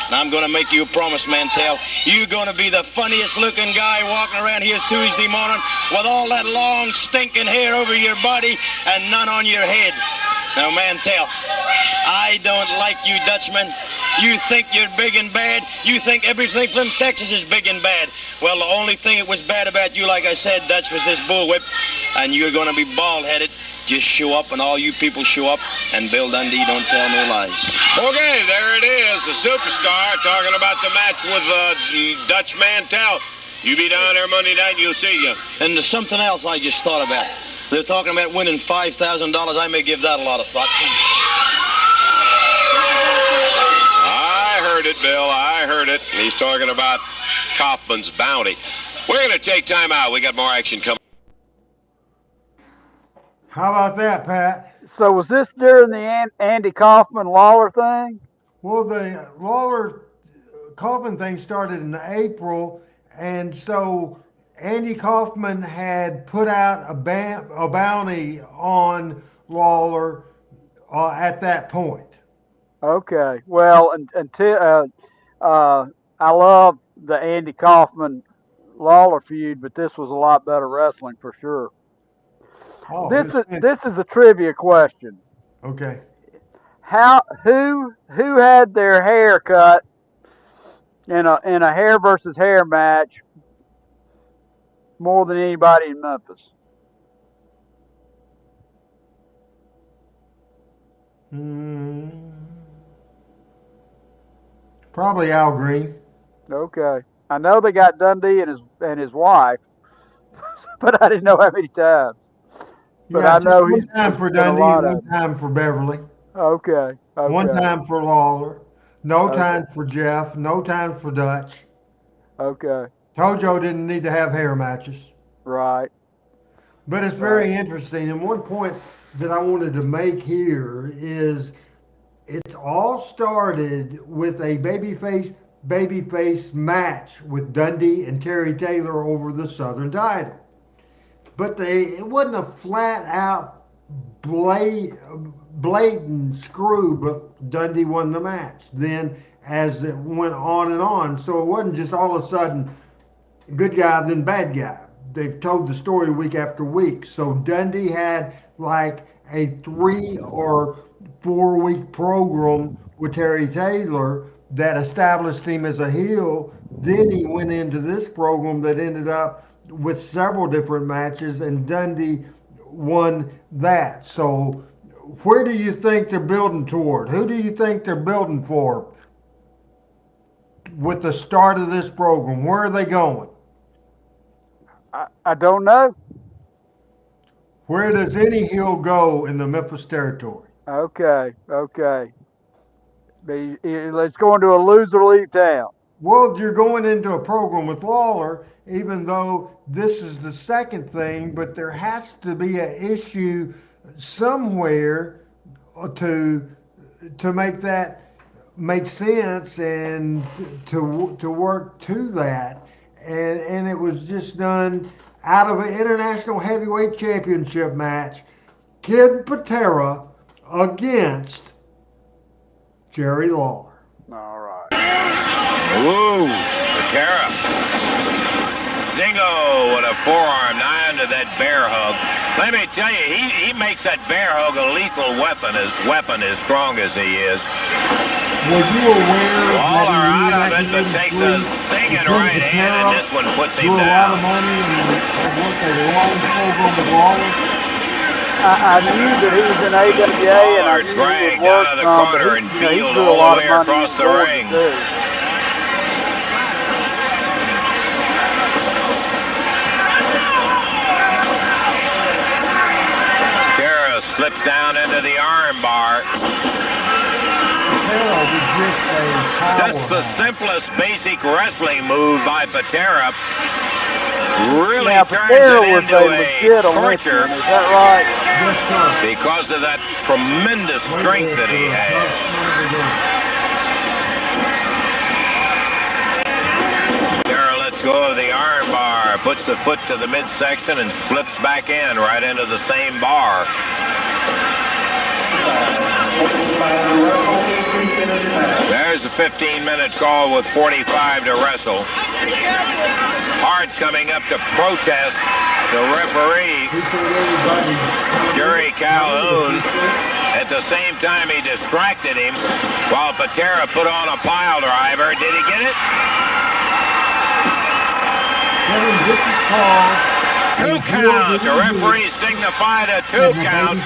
And I'm going to make you a promise, Mantell. You're going to be the funniest looking guy walking around here Tuesday morning with all that long stinking hair over your body and none on your head. Now, Mantell, I don't like you Dutchman. You think you're big and bad. You think everything from Texas is big and bad. Well, the only thing that was bad about you, like I said, Dutch, was this bullwhip. And you're going to be bald-headed. Just show up, and all you people show up, and Bill Dundee don't tell no lies. Okay, there it is, the superstar talking about the match with Dutch Mantell. You be down there Monday night, you'll see you. And there's something else I just thought about. They're talking about winning $5,000. I may give that a lot of thought. I heard it, Bill. I heard it. He's talking about Kaufman's bounty. We're going to take time out. We got more action coming. How about that, Pat? So was this during the Andy Kaufman Lawler thing? Well, the Lawler Kaufman thing started in April, and so Andy Kaufman had put out a bounty on Lawler at that point. Okay. Well, until I love the Andy Kaufman Lawler feud, but this was a lot better wrestling for sure. Oh, this is a trivia question. Okay. Who had their hair cut in a hair versus hair match more than anybody in Memphis? Probably Al Green. Okay. I know they got Dundee and his wife, but I didn't know how many times. But yeah, I know one time for Dundee, one time for Beverly. Okay. One time for Lawler. No time for Jeff. No time for Dutch. Okay. Tojo didn't need to have hair matches. Right. But it's very interesting. And one point that I wanted to make here is it all started with a babyface match with Dundee and Terry Taylor over the Southern title. But it wasn't a flat out blatant screw, but Dundee won the match. Then as it went on and on, so it wasn't just all of a sudden good guy then bad guy. They've told the story week after week. So Dundee had like a 3 or 4 week program with Terry Taylor that established him as a heel. Then he went into this program that ended up with several different matches, and Dundee won that. So where do you think they're building toward? Who do you think they're building for with the start of this program? Where are they going? I don't know. Where does any heel go in the Memphis territory? Okay. Let's go into a loser leave town. Well, you're going into a program with Lawler, even though this is the second thing, but there has to be an issue somewhere to make that make sense and to work to that. And it was just done out of an international heavyweight championship match. Kid Patera against Jerry Lawler. All right. Ooh, Patera. Zingo with a forearm, nigh under that bear hug. Let me tell you, he makes that bear hug a lethal weapon as strong as he is. Were you aware All that are out of it, but takes a stinging right hand, and this one puts him down. a lot of money and worked a long program with Lawler? I knew that he was in AWA, and I knew dragged he out of the corner and peeled all the way across the ring. Patera slips down into the arm bar. Just the simplest basic wrestling move by Patera really turns it into a torture. Is that right? Yes, sir. Because of that tremendous strength that he has. Patera lets go of the arm bar, puts the foot to the midsection, and flips back in right into the same bar. There's a 15-minute call with 45 to wrestle. Hart coming up to protest the referee, Jerry Calhoun. At the same time, he distracted him while Patera put on a pile driver. Did he get it? Kevin, this is called 2 count. The referee signified a 2 count.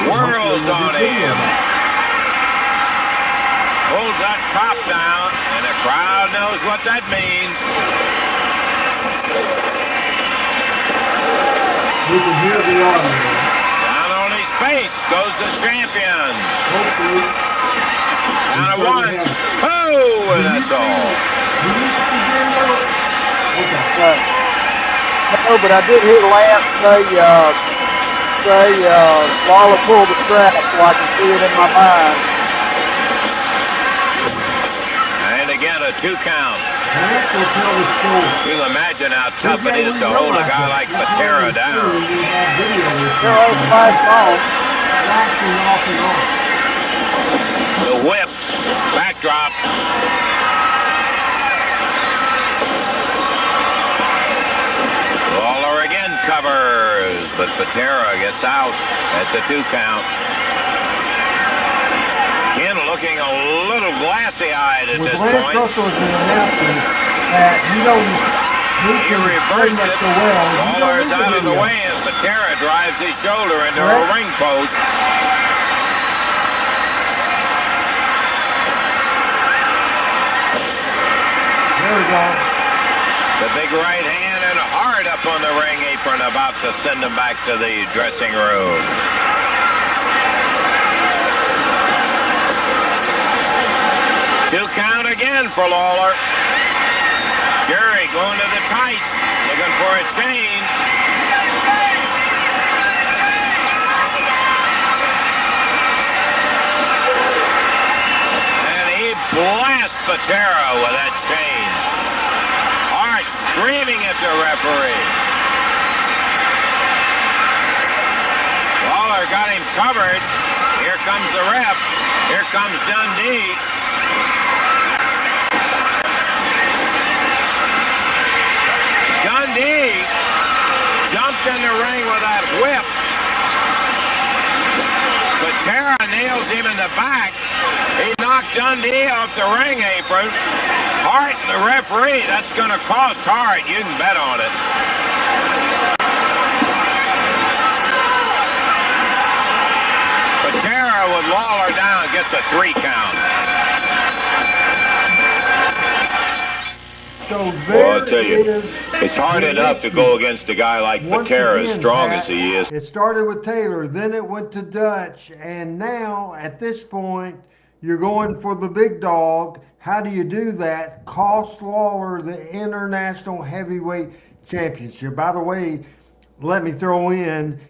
Whirls on him. Pulls that top down, and the crowd knows what that means. You can hear the audio. Down on his face goes the champion. Hopefully. Down at once. Oh, and that's all. No, but I did hear Lance say Lawler pulled the strap, so I can see it in my mind. And again, a 2 count. You can imagine how tough it is to hold a guy like Patera down. The whip, backdrop. Lawler again covers, but Patera gets out at the 2 count. Ken looking a little glassy-eyed at this point. Lance Russell is an announcer that he reversed it. So well. Lawler's out of the way, and Patera drives his shoulder into a ring post. There we go. The big right hand and hard up on the ring apron, about to send him back to the dressing room. Two count again for Lawler. Jerry going to the tight, looking for a change. And he blasts Patera with that change. Hart screaming at the referee. Lawler got him covered. Here comes the ref. Here comes Dundee. Dundee jumped in the ring with that whip. Patera nails him in the back. He knocked Dundee off the ring apron. Hart, the referee, that's going to cost Hart. You can bet on it. Patera with Lawler down gets a 3 count. So well, I'll tell you, it's hard enough to go against a guy like Patera, as strong as he is. It started with Taylor, then it went to Dutch, and now, at this point, you're going for the big dog. How do you do that? Cost Lawler the International Heavyweight Championship. By the way, let me throw in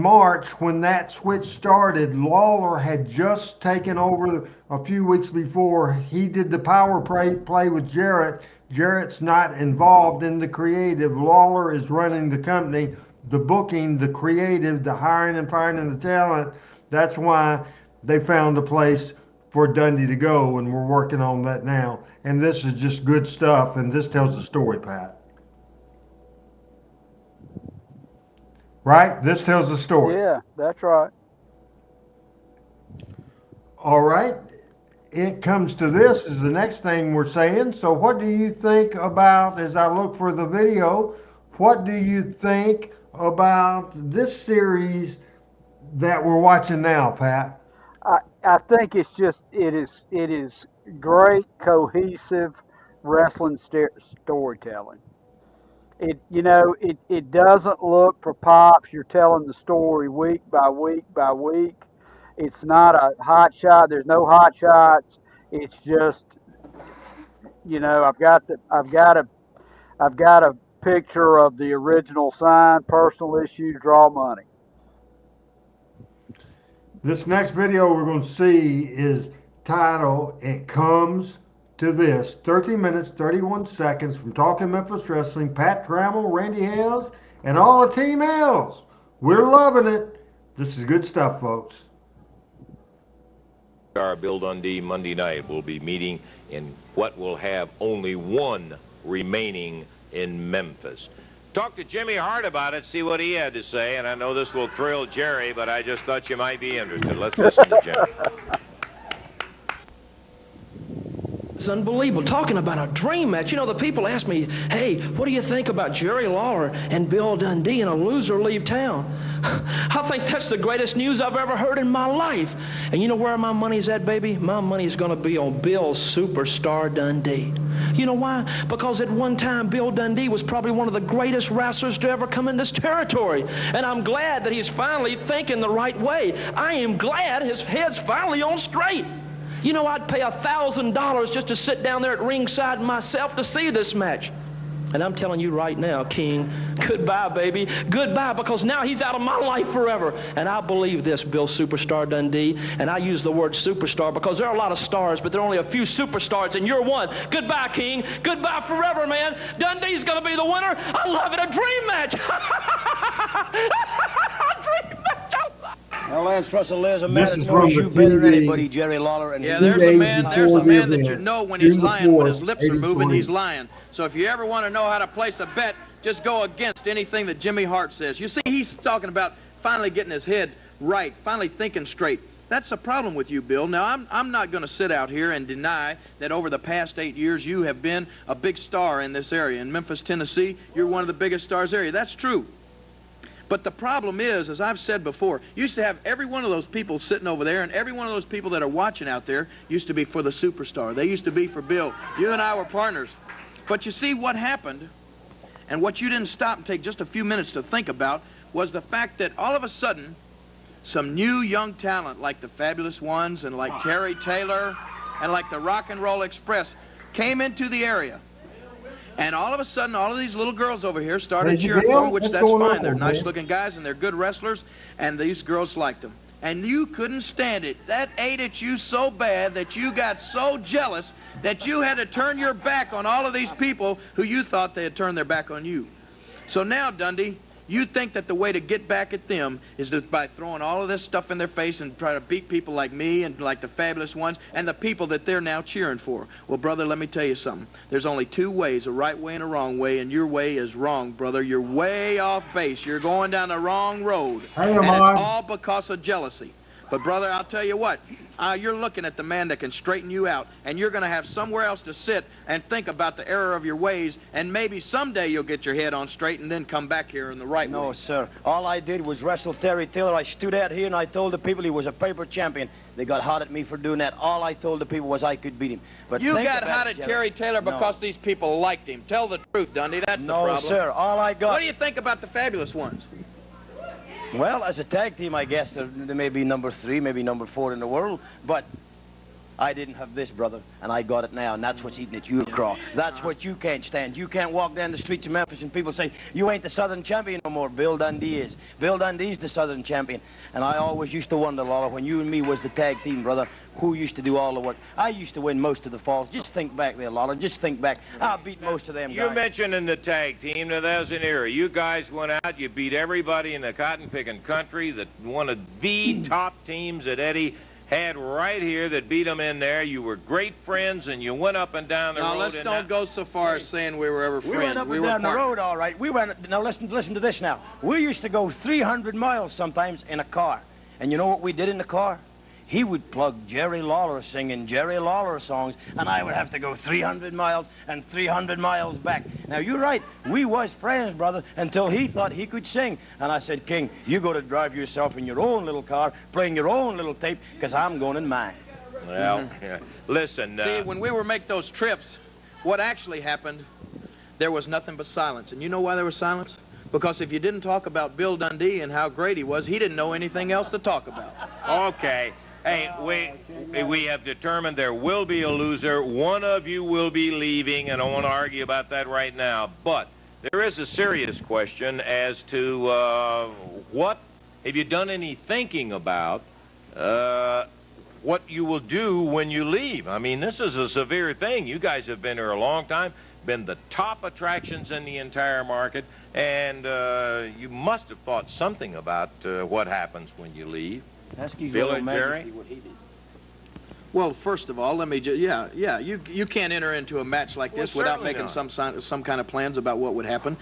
March, when that switch started, Lawler had just taken over a few weeks before. He did the power play with Jarrett. Jarrett's not involved in the creative. Lawler is running the company, the booking, the creative, the hiring and firing the talent. That's why they found a place for Dundee to go, and we're working on that now. And this is just good stuff, and this tells the story, Pat. Right? This tells the story. Yeah, that's right. All right. It comes to this is the next thing we're saying. So what do you think about, as I look for the video, what do you think about this series that we're watching now, Pat? I think it's just it is great cohesive wrestling storytelling. It doesn't look for pops. You're telling the story week by week by week. It's not a hot shot. There's no hot shots. It's just, I've got a picture of the original sign, personal issues, draw money. This next video we're going to see is titled "It Comes to This." 13 minutes, 31 seconds from Talking Memphis Wrestling. Pat Trammell, Randy Hales, and all the Team Hales. We're loving it. This is good stuff, folks. Bill Dundee Monday night will be meeting in what will have only one remaining in Memphis. Talk to Jimmy Hart about it, see what he had to say, and I know this will thrill Jerry, but I just thought you might be interested. Let's listen to Jimmy. It's unbelievable. Talking about a dream match. You know, the people ask me, hey, what do you think about Jerry Lawler and Bill Dundee and a loser leave town? I think that's the greatest news I've ever heard in my life. And you know where my money's at, baby? My money's going to be on Bill Superstar Dundee. You know why? Because at one time, Bill Dundee was probably one of the greatest wrestlers to ever come in this territory. And I'm glad that he's finally thinking the right way. I am glad his head's finally on straight. You know, I'd pay $1,000 just to sit down there at ringside myself to see this match. And I'm telling you right now, King, goodbye, baby. Goodbye, because now he's out of my life forever. And I believe this, Bill Superstar Dundee. And I use the word superstar because there are a lot of stars, but there are only a few superstars, and you're one. Goodbye, King. Goodbye forever, man. Dundee's going to be the winner. I love it. A dream match. A dream match. Now, Lance Russell, there's a man that knows you better than anybody, Jerry Lawler. And yeah, there's a man that you know when he's lying, when his lips are moving, he's lying. So if you ever want to know how to place a bet, just go against anything that Jimmy Hart says. You see, he's talking about finally getting his head right, finally thinking straight. That's the problem with you, Bill. Now, I'm not going to sit out here and deny that over the past 8 years you have been a big star in this area. In Memphis, Tennessee, you're one of the biggest stars area. That's true. But the problem is, as I've said before, you used to have every one of those people sitting over there, and every one of those people that are watching out there used to be for the superstar. They used to be for Bill. You and I were partners. But you see what happened, and what you didn't stop and take just a few minutes to think about, was the fact that all of a sudden, some new young talent like the Fabulous Ones and like Terry Taylor and like the Rock and Roll Express came into the area. And all of a sudden, all of these little girls over here started cheering for them, which that's fine. They're nice-looking guys, and they're good wrestlers, and these girls liked them. And you couldn't stand it. That ate at you so bad that you got so jealous that you had to turn your back on all of these people who you thought they had turned their back on you. So now, Dundee, you think that the way to get back at them is by throwing all of this stuff in their face and try to beat people like me and like the Fabulous Ones and the people that they're now cheering for. Well, brother, let me tell you something. There's only two ways, a right way and a wrong way, and your way is wrong, brother. You're way off base. You're going down the wrong road. And it's all because of jealousy. But, brother, I'll tell you what. You're looking at the man that can straighten you out, and you're going to have somewhere else to sit and think about the error of your ways, and maybe someday you'll get your head on straight and then come back here in the right way. No, sir. All I did was wrestle Terry Taylor. I stood out here and I told the people he was a paper champion. They got hot at me for doing that. All I told the people was I could beat him. But you got hot at Terry Taylor because these people liked him. Tell the truth, Dundee. That's the problem. No, sir. All I got... What do you think about the Fabulous Ones? Well, as a tag team, I guess they may be number 3, maybe number 4 in the world, but I didn't have this, brother, and I got it now, and that's what's eating at your craw. That's what you can't stand. You can't walk down the streets of Memphis and people say, you ain't the Southern champion no more. Bill Dundee is. Bill Dundee's the Southern champion. And I always used to wonder, Lawler, when you and me was the tag team, brother, who used to do all the work. I used to win most of the falls. Just think back there, Lawler. Just think back. I beat most of them guys. You mentioned in the tag team that there was an era. You guys went out, you beat everybody in the cotton-picking country, that one of the top teams that Eddie had right here that beat them in there. You were great friends, and you went up and down the road. Now, let's don't go so far as saying we were ever friends. We went up and down the road, all right. We went, now listen to this now. We used to go 300 miles sometimes in a car. And you know what we did in the car? He would plug Jerry Lawler singing Jerry Lawler songs, and I would have to go 300 miles and 300 miles back. Now, you're right. We was friends, brother, until he thought he could sing. And I said, King, you go to drive yourself in your own little car, playing your own little tape, because I'm going in mine. Well, yeah. Listen. See, when we were make those trips, what actually happened, there was nothing but silence. And you know why there was silence? Because if you didn't talk about Bill Dundee and how great he was, he didn't know anything else to talk about. Okay. Hey, we have determined there will be a loser. One of you will be leaving, and I want to argue about that right now. But there is a serious question as to what have you done any thinking about what you will do when you leave. I mean, this is a severe thing. You guys have been here a long time, been the top attractions in the entire market, and you must have thought something about what happens when you leave. Ask his Bill little and Jerry? majesty what he did. Well, first of all, let me just, yeah, you can't enter into a match like this without making some kind of plans about what would happen.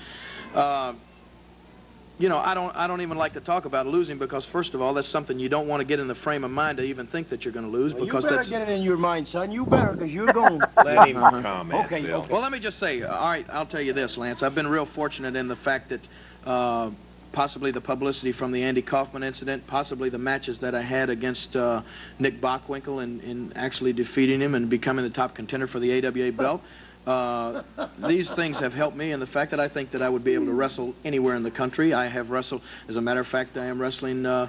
You know, I don't even like to talk about losing because, first of all, that's something you don't want to get in the frame of mind to even think that you're going to lose. Well, because you better that's get it in your mind, son. You better, because you're going. Let him comment, okay, Bill. okay. Well, let me just say, all right, I'll tell you this, Lance. I've been real fortunate in the fact that possibly the publicity from the Andy Kaufman incident, possibly the matches that I had against Nick Bockwinkel in actually defeating him and becoming the top contender for the AWA belt. These things have helped me in the fact that I think that I would be able to wrestle anywhere in the country. I have wrestled, as a matter of fact, I am wrestling a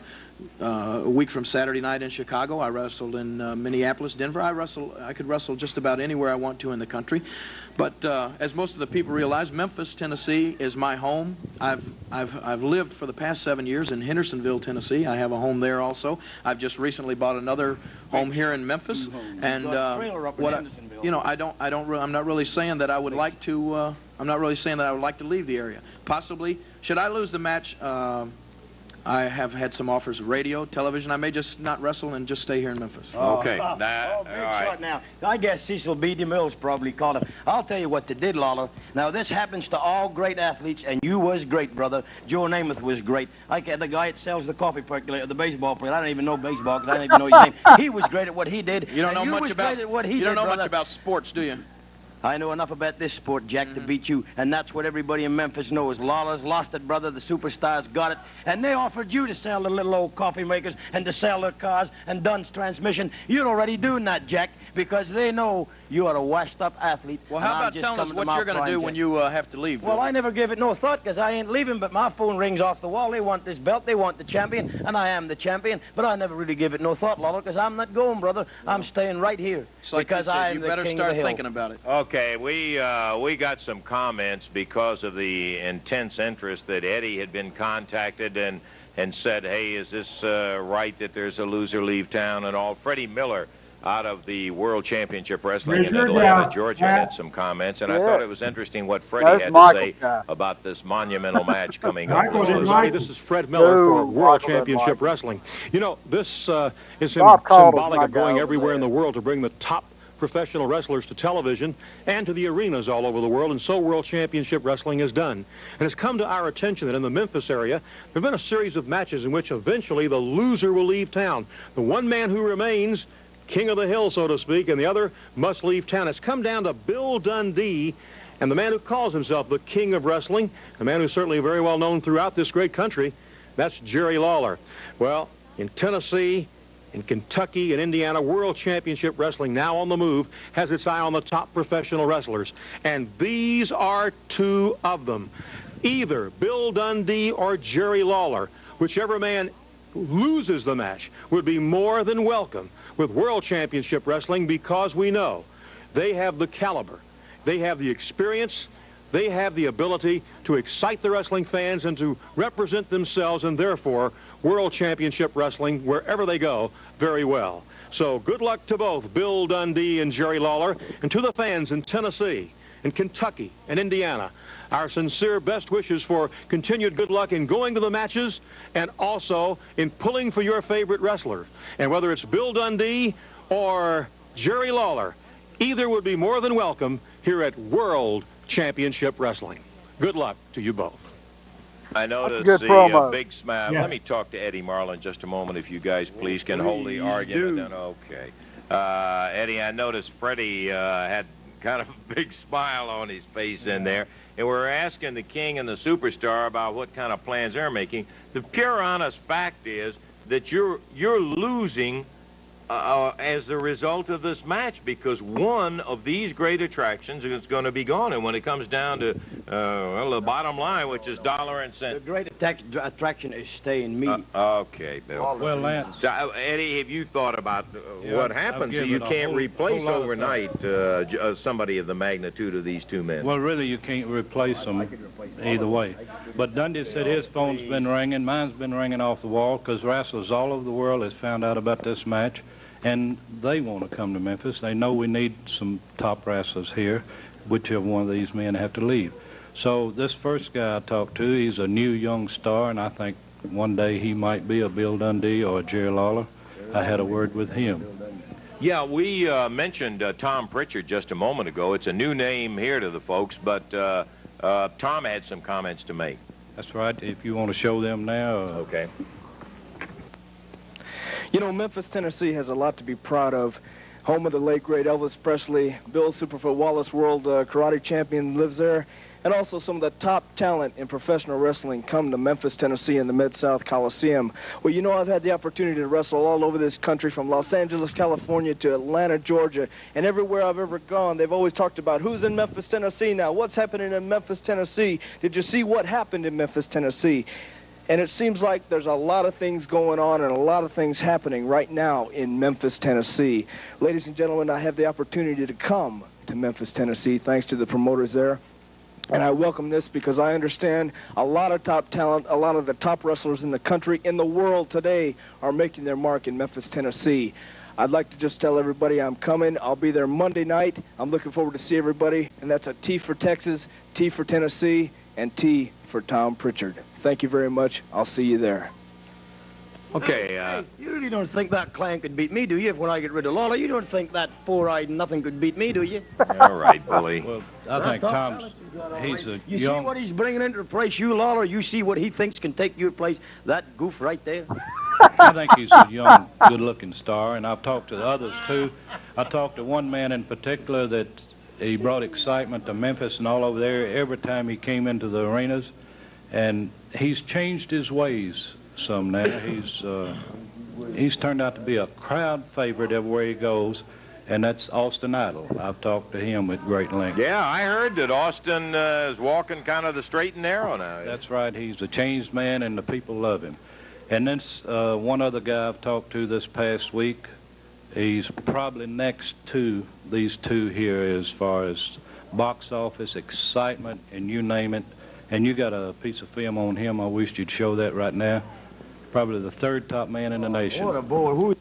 week from Saturday night in Chicago. I wrestled in Minneapolis, Denver. I could wrestle just about anywhere I want to in the country. But as most of the people realize, Memphis, Tennessee is my home. I've lived for the past 7 years in Hendersonville, Tennessee. I have a home there also. I've just recently bought another home here in Memphis. And you know, I'm not really saying that I would like to. I'm not really saying that I would like to leave the area. Possibly, should I lose the match? I have had some offers of radio, television. I may just not wrestle and just stay here in Memphis. Okay. Big shot now. I guess Cecil B. DeMille's probably called him. I'll tell you what they did, Lawler. Now, this happens to all great athletes, and you was great, brother. Joe Namath was great. Like the guy that sells the coffee percolator, the baseball player. I don't even know baseball because I don't even know his name. He was great at what he did. You don't know much about brother. much about sports, do you? I know enough about this sport, Jack, to beat you, and that's what everybody in Memphis knows. Lawler's lost it, brother. The superstars got it, and they offered you to sell the little old coffee makers and to sell their cars and Dunn's transmission. You're already doing that, Jack, because they know you are a washed-up athlete. Well, how about telling us what you're going to do when you have to leave? Well, I never gave it no thought because I ain't leaving, but my phone rings off the wall. They want this belt. They want the champion, and I am the champion, but I never really give it no thought, Lawler, because I'm not going, brother. I'm staying right here because I'm the king of the hill. You better start thinking about it. Okay, we got some comments because of the intense interest that Eddie had been contacted and said, hey, is this right that there's a loser leave town and all? Freddie Miller out of the World Championship Wrestling in Atlanta, Georgia, had some comments, and I thought it was interesting what Freddie had to say about this monumental match coming up. This is Fred Miller for World Championship Wrestling. You know, this is symbolic of going everywhere in the world to bring the top professional wrestlers to television and to the arenas all over the world, and so World Championship Wrestling has done. And it's come to our attention that in the Memphis area, there have been a series of matches in which eventually the loser will leave town. The one man who remains, king of the hill, so to speak, and the other must leave town. It's come down to Bill Dundee and the man who calls himself the king of wrestling, a man who's certainly very well known throughout this great country. That's Jerry Lawler. Well, in Tennessee, in Kentucky, and Indiana, World Championship Wrestling, now on the move, has its eye on the top professional wrestlers. And these are two of them. Either Bill Dundee or Jerry Lawler, whichever man loses the match, would be more than welcome with World Championship Wrestling, because we know they have the caliber, they have the experience, they have the ability to excite the wrestling fans and to represent themselves and therefore World Championship Wrestling wherever they go very well. So good luck to both Bill Dundee and Jerry Lawler, and to the fans in Tennessee, in Kentucky, and Indiana, our sincere best wishes for continued good luck in going to the matches and also in pulling for your favorite wrestler. And whether it's Bill Dundee or Jerry Lawler, either would be more than welcome here at World Championship Wrestling. Good luck to you both. I notice the big smile. Yes. Let me talk to Eddie Marlin just a moment, if you guys please can hold the argument. Okay. Eddie, I noticed Freddie had kind of a big smile on his face in there. And we're asking the king and the superstar about what kind of plans they're making. The pure honest fact is that you're losing as a result of this match, because one of these great attractions is going to be gone. And when it comes down to Well, the bottom line, which is dollar and cent. The great attraction is staying meat. Okay, Bill. Well, Lance. Eddie, have you thought about Yeah, what I've happens? given You it a can't whole replace lot of overnight somebody of the magnitude of these two men. Well, really, you can't replace them either way. But Dundee said his phone's been ringing. Mine's been ringing off the wall because wrestlers all over the world has found out about this match, and they want to come to Memphis. They know we need some top wrestlers here, whichever one of these men have to leave. So this first guy I talked to, he's a new young star, and I think one day he might be a Bill Dundee or a Jerry Lawler. I had a word with him. Yeah, we mentioned Tom Pritchard just a moment ago. It's a new name here to the folks, but Tom had some comments to make. That's right. If you want to show them now. Okay. You know, Memphis, Tennessee has a lot to be proud of. Home of the late, great Elvis Presley. Bill Superfoot Wallace, world karate champion, lives there. And also some of the top talent in professional wrestling come to Memphis, Tennessee in the Mid-South Coliseum. Well, you know, I've had the opportunity to wrestle all over this country, from Los Angeles, California to Atlanta, Georgia, and everywhere I've ever gone, they've always talked about who's in Memphis, Tennessee now, what's happening in Memphis, Tennessee. Did you see what happened in Memphis, Tennessee? And it seems like there's a lot of things going on and a lot of things happening right now in Memphis, Tennessee. Ladies and gentlemen, I have the opportunity to come to Memphis, Tennessee, thanks to the promoters there. And I welcome this because I understand a lot of top talent, a lot of the top wrestlers in the country, in the world today, are making their mark in Memphis, Tennessee. I'd like to just tell everybody I'm coming. I'll be there Monday night. I'm looking forward to see everybody. And that's a T for Texas, T for Tennessee, and T for Tom Pritchard. Thank you very much. I'll see you there. Okay. Hey, you really don't think that clown could beat me, do you? If when I get rid of Lawler, you don't think that four-eyed nothing could beat me, do you? All right, Bully. Well, I think Tom's, he's a You young... see what he's bringing into replace you, Lawler? You see what he thinks can take your place? That goof right there. I think he's a young, good-looking star, and I've talked to the others, too. I talked to one man in particular that he brought excitement to Memphis and all over there every time he came into the arenas, and he's changed his ways some now. He's turned out to be a crowd favorite everywhere he goes, and that's Austin Idol. I've talked to him at great length. Yeah, I heard that Austin is walking kind of the straight and narrow now. That's right. He's a changed man, and the people love him. And then one other guy I've talked to this past week, he's probably next to these two here as far as box office, excitement, and you name it. And you got a piece of film on him. I wish you'd show that right now. Probably the third top man in the nation. What a boy. Who?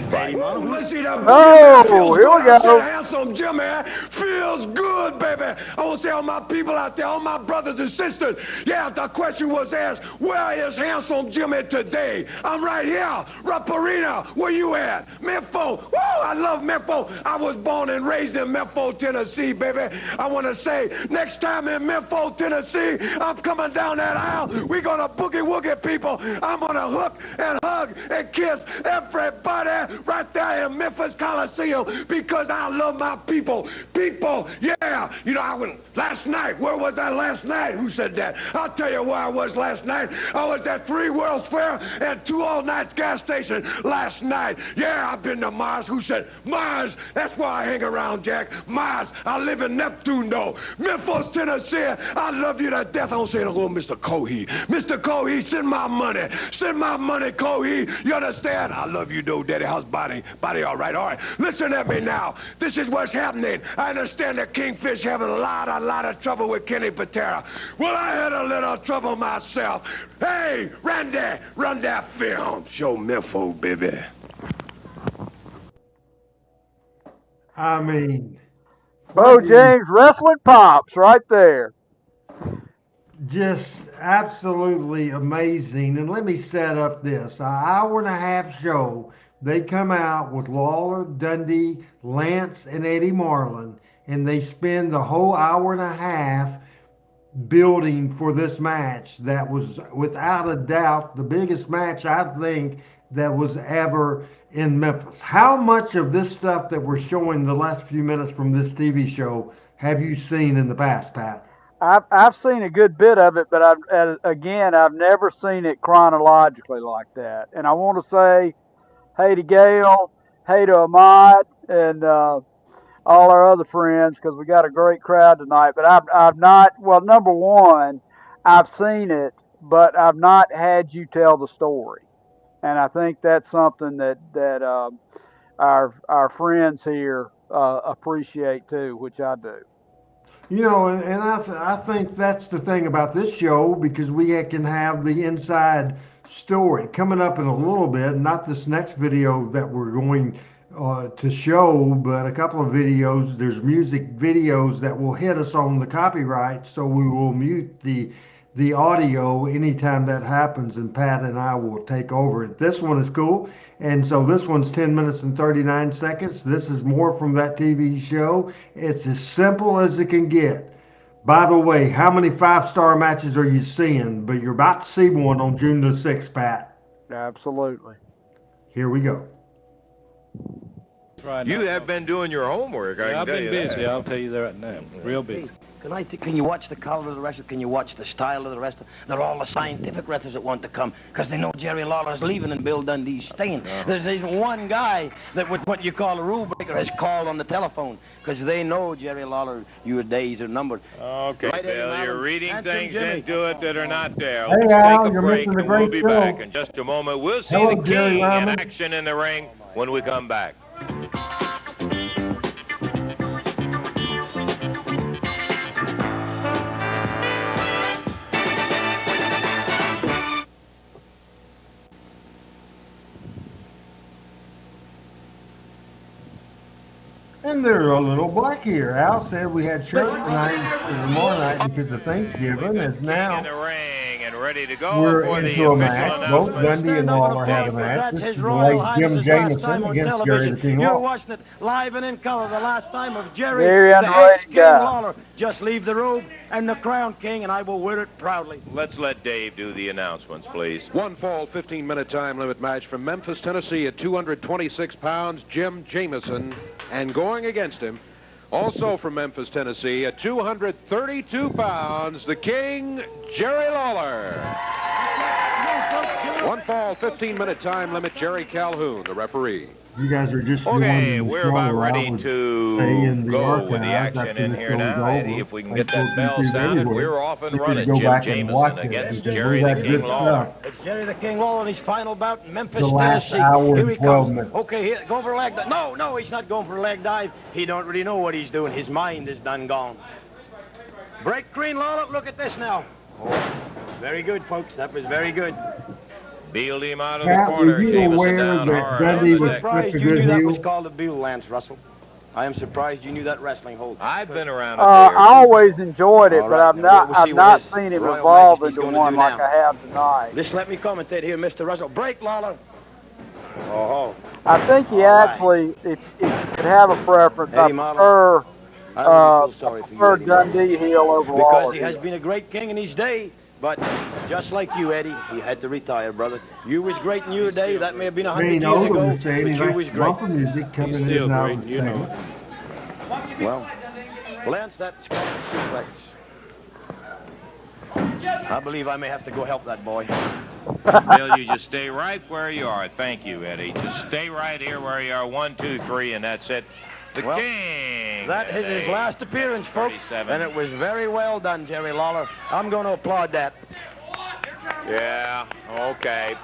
Let's see that Oh, here we go. Handsome Jimmy feels good, baby. I want to say all my people out there, all my brothers and sisters. Yeah, the question was asked, where is Handsome Jimmy today? I'm right here, Raparina. Where you at? Memphis. Woo, I love Memphis. I was born and raised in Memphis, Tennessee, baby. I want to say, next time in Memphis, Tennessee, I'm coming down that aisle. We're going to boogie-woogie people. I'm going to hook and hug and kiss everybody right there in Memphis Coliseum because I love my people. People, yeah. You know, I went last night. Where was I last night? Who said that? I'll tell you where I was last night. I was at 3 World's Fair and 2 all-nights gas station last night. Yeah, I've been to Mars. Who said Mars? That's where I hang around, Jack. Mars. I live in Neptune, though. Memphis, Tennessee. I love you to death. I don't say no little Mr. Cohee. Mr. Cohee, send my money. Send my money, Cohee. You understand? I love you, though, Daddy. How's body all right? All right. Listen at me now. This is what's happening. I understand that Kingfish having a lot of trouble with Kenny Patera. Well, I had a little trouble myself. Hey, Randy, run that film. Show Memphis, baby. I mean, Bo James wrestling pops right there. Just absolutely amazing. And let me set up this. An hour-and-a-half show. They come out with Lawler, Dundee, Lance, and Eddie Marlin, and they spend the whole hour-and-a-half building for this match that was, without a doubt, the biggest match I think that was ever in Memphis. How much of this stuff that we're showing the last few minutes from this TV show have you seen in the past, Pat? I've seen a good bit of it, but I've never seen it chronologically like that. And I want to say hey to Gail, hey to Ahmad, and all our other friends because we got a great crowd tonight. But I've not. Well, number one, I've seen it, but I've not had you tell the story, and I think that's something that our friends here appreciate too, which I do. You know, and I think that's the thing about this show because we can have the inside story coming up in a little bit. Not this next video that we're going to show, but a couple of videos. There's music videos that will hit us on the copyright, so we will mute the audio anytime that happens, and Pat and I will take over it. This one is cool, and so this one's 10 minutes and 39 seconds. This is more from that TV show. It's as simple as it can get. By the way, how many 5-star matches are you seeing? But you're about to see one on June the 6th, Pat. Absolutely. Here we go. You have been doing your homework. I've been busy. I'll tell you that right now. Real busy. Can you watch the color of the wrestler? Can you watch the style of the wrestler? They're all the scientific wrestlers that want to come because they know Jerry Lawler's leaving and Bill Dundee's staying. There's one guy that with what you call a rule breaker has called on the telephone because they know, Jerry Lawler, your days are numbered. Okay, Right, Bill, Eddie, you're reading Handsome things Jimmy. into it that are not there. Hey, Let's Al, take a you're break missing a and we'll great be show. back in just a moment. We'll see Hello, the Jerry king in Ryman. action in the ring when we come back. And they're a little black here. Al said we had church tonight and tomorrow night because of Thanksgiving. As In now the ring and ready to go we're for the into a official match. Both announcement. Dundee and Lawler had a match. This is the late Jim Jameson against Jerry the King You're Lawler. watching it live and in color. The last time of Jerry, Very the underrated ex-King guy. Lawler. Just leave the robe and the crown, King, and I will wear it proudly. Let's let Dave do the announcements, please. One fall, 15-minute time limit match from Memphis, Tennessee at 226 pounds, Jim Jameson. And going against him, also from Memphis, Tennessee at 232 pounds, the King, Jerry Lawler. One fall, 15-minute time limit, Jerry Calhoun, the referee. You guys are just Okay, joining the we're show. about I ready would to stay in the go with the archives action after in the here show's now. over. Eddie, if we can get that Facebook, bell YouTube, sounded, anywhere. we're off and If you running. go Jim back and watch Jameson it, against because Jerry we the got King good Lawler. stuff. It's Jerry the King Lawler in his final bout in Memphis, The last Tennessee. hour Here and he 12 comes. minutes. Okay, here, go for a leg dive. No, he's not going for a leg dive. He don't really know what he's doing. His mind is done gone. Break green, Lawler. Look at this now. Oh, very good, folks. That was very good. Bealed him out of the Pat, corner. were you Jameson aware down that hard. Dundee on the was deck. such a Surprised you good knew that heel? was called a Bill, Lance Russell. I am surprised you knew that wrestling hold. I've been around a I day or two. always enjoyed it, All but right, I've now not we'll see I've what not his seen him Royal evolve Majesty's into gonna one do like now. I have tonight. Just let me commentate here, Mr. Russell. Break, Lawler. Oh, I think he All right. actually, if you could have a preference, I Eddie Marlowe. prefer I really feel sorry for you, prefer Eddie Marlowe. Dundee heel over Because Lawler. he has been a great king in his day, but just like you, Eddie, he had to retire, brother. You was great in your day. That may have been 100 Shane years Oldham ago, was saying but he you likes was great. bumper music coming in still and out great, of the you know. thing. Well, Lance, that's called a suplex. I believe I may have to go help that boy. Bill, you just stay right where you are. Thank you, Eddie. Just stay right here where you are. 1, 2, 3, and that's it. The Well, King. That is his last appearance, folks. 37. And it was very well done, Jerry Lawler. I'm going to applaud that. Yeah, okay.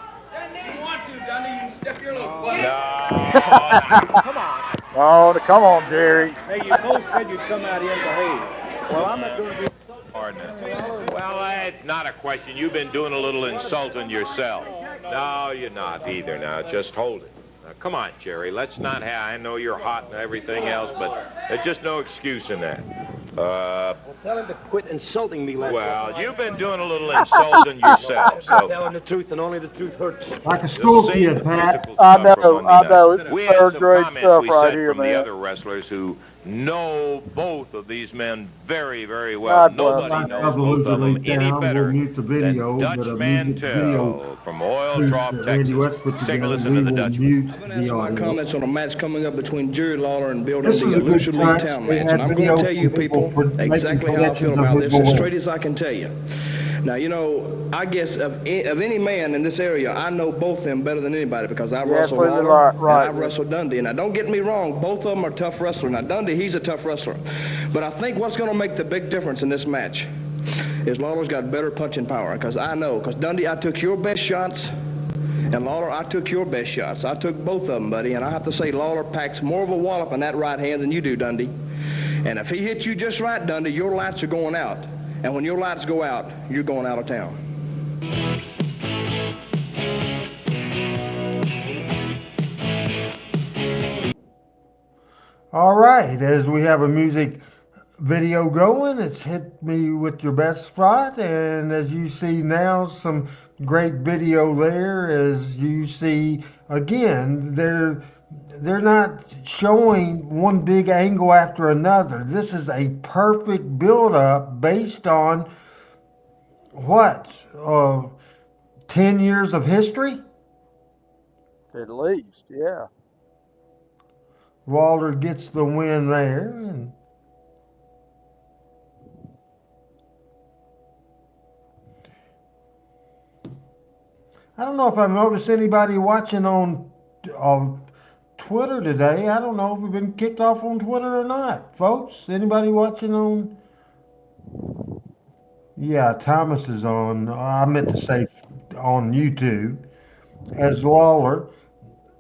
Come on. Oh, come on, Jerry. Hey, you both said you'd come out here and behave. Well, I'm not going to be... Well, that's not a question. You've been doing a little insulting yourself. No, you're not either now. Just hold it. Now, come on, Jerry. Let's not have... I know you're hot and everything else, but there's just no excuse in that. Tell him to quit insulting me, Lance. Well, you've been doing a little insulting yourself, so... Telling the truth, and only the truth hurts. Like a school Save kid, the Pat. physical I stuff for know, Monday I night. know. It's We had third some grade comments stuff we right said here, from the man. other wrestlers who know both of these men very, very well. God bless. Nobody knows I'll both of them lose it any down. better We'll mute the video, than but Dutch a music video Mantel from Oil piece Trough, that Randy West Texas. put Let's take a together. listen We to the will Dutchman. mute I'm going to the ask my audio. comments on a match coming up between Jerry Lawler and Bill This Dundee, is a a good loser league match. town We match. had And I'm going to videos tell you from people people making exactly how I feel predictions of about who's this, gonna as win. straight as I can tell you. Now, you know, I guess of any man in this area, I know both of them better than anybody because I've wrestled Lawler and I've wrestled Dundee. Now, don't get me wrong, both of them are tough wrestlers. Now, Dundee, he's a tough wrestler. But I think what's going to make the big difference in this match is Lawler's got better punching power, because I know, because Dundee, I took your best shots, and Lawler, I took your best shots. I took both of them, buddy, and I have to say Lawler packs more of a wallop in that right hand than you do, Dundee. And if he hits you just right, Dundee, your lights are going out. And when your lights go out, you're going out of town. All right, as we have a music video going, it's Hit Me With Your Best Spot, and as you see now, some great video there. As you see, again, they're not showing one big angle after another. This is a perfect build-up based on what, 10 years of history? At least, yeah. Lawler gets the win there, and I don't know if I've noticed anybody watching on Twitter today. I don't know if we've been kicked off on Twitter or not, folks. Anybody watching on? Yeah, Thomas is on. I meant to say on YouTube. As Lawler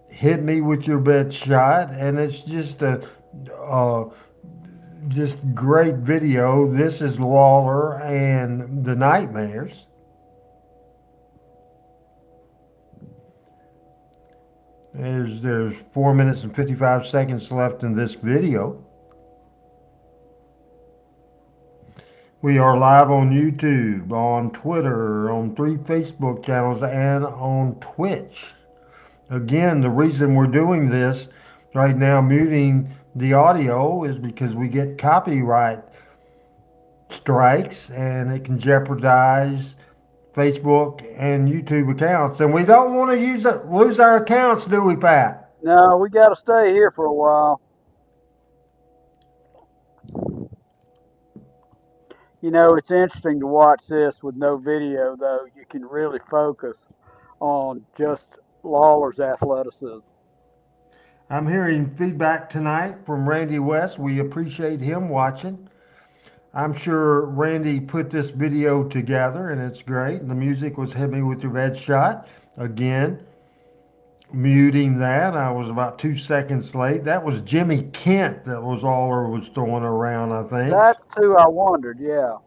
hit me with your best shot, and it's just a just great video. This is Lawler and the Nightmares. There's 4 minutes and 55 seconds left in this video. We are live on YouTube, on Twitter, on 3 Facebook channels, and on Twitch. Again, the reason we're doing this right now, muting the audio, is because we get copyright strikes and it can jeopardize Facebook and YouTube accounts, and we don't want to lose our accounts, do we, Pat? No, we got to stay here for a while. You know, it's interesting to watch this with no video, though. You can really focus on just Lawler's athleticism. I'm hearing feedback tonight from Randy West. We appreciate him watching. I'm sure Randy put this video together, and it's great. The music was Hit Me With Your Best Shot. Again, muting that. I was about 2 seconds late. That was Jimmy Kent that was Lawler was throwing around, I think. That's who I wondered, yeah.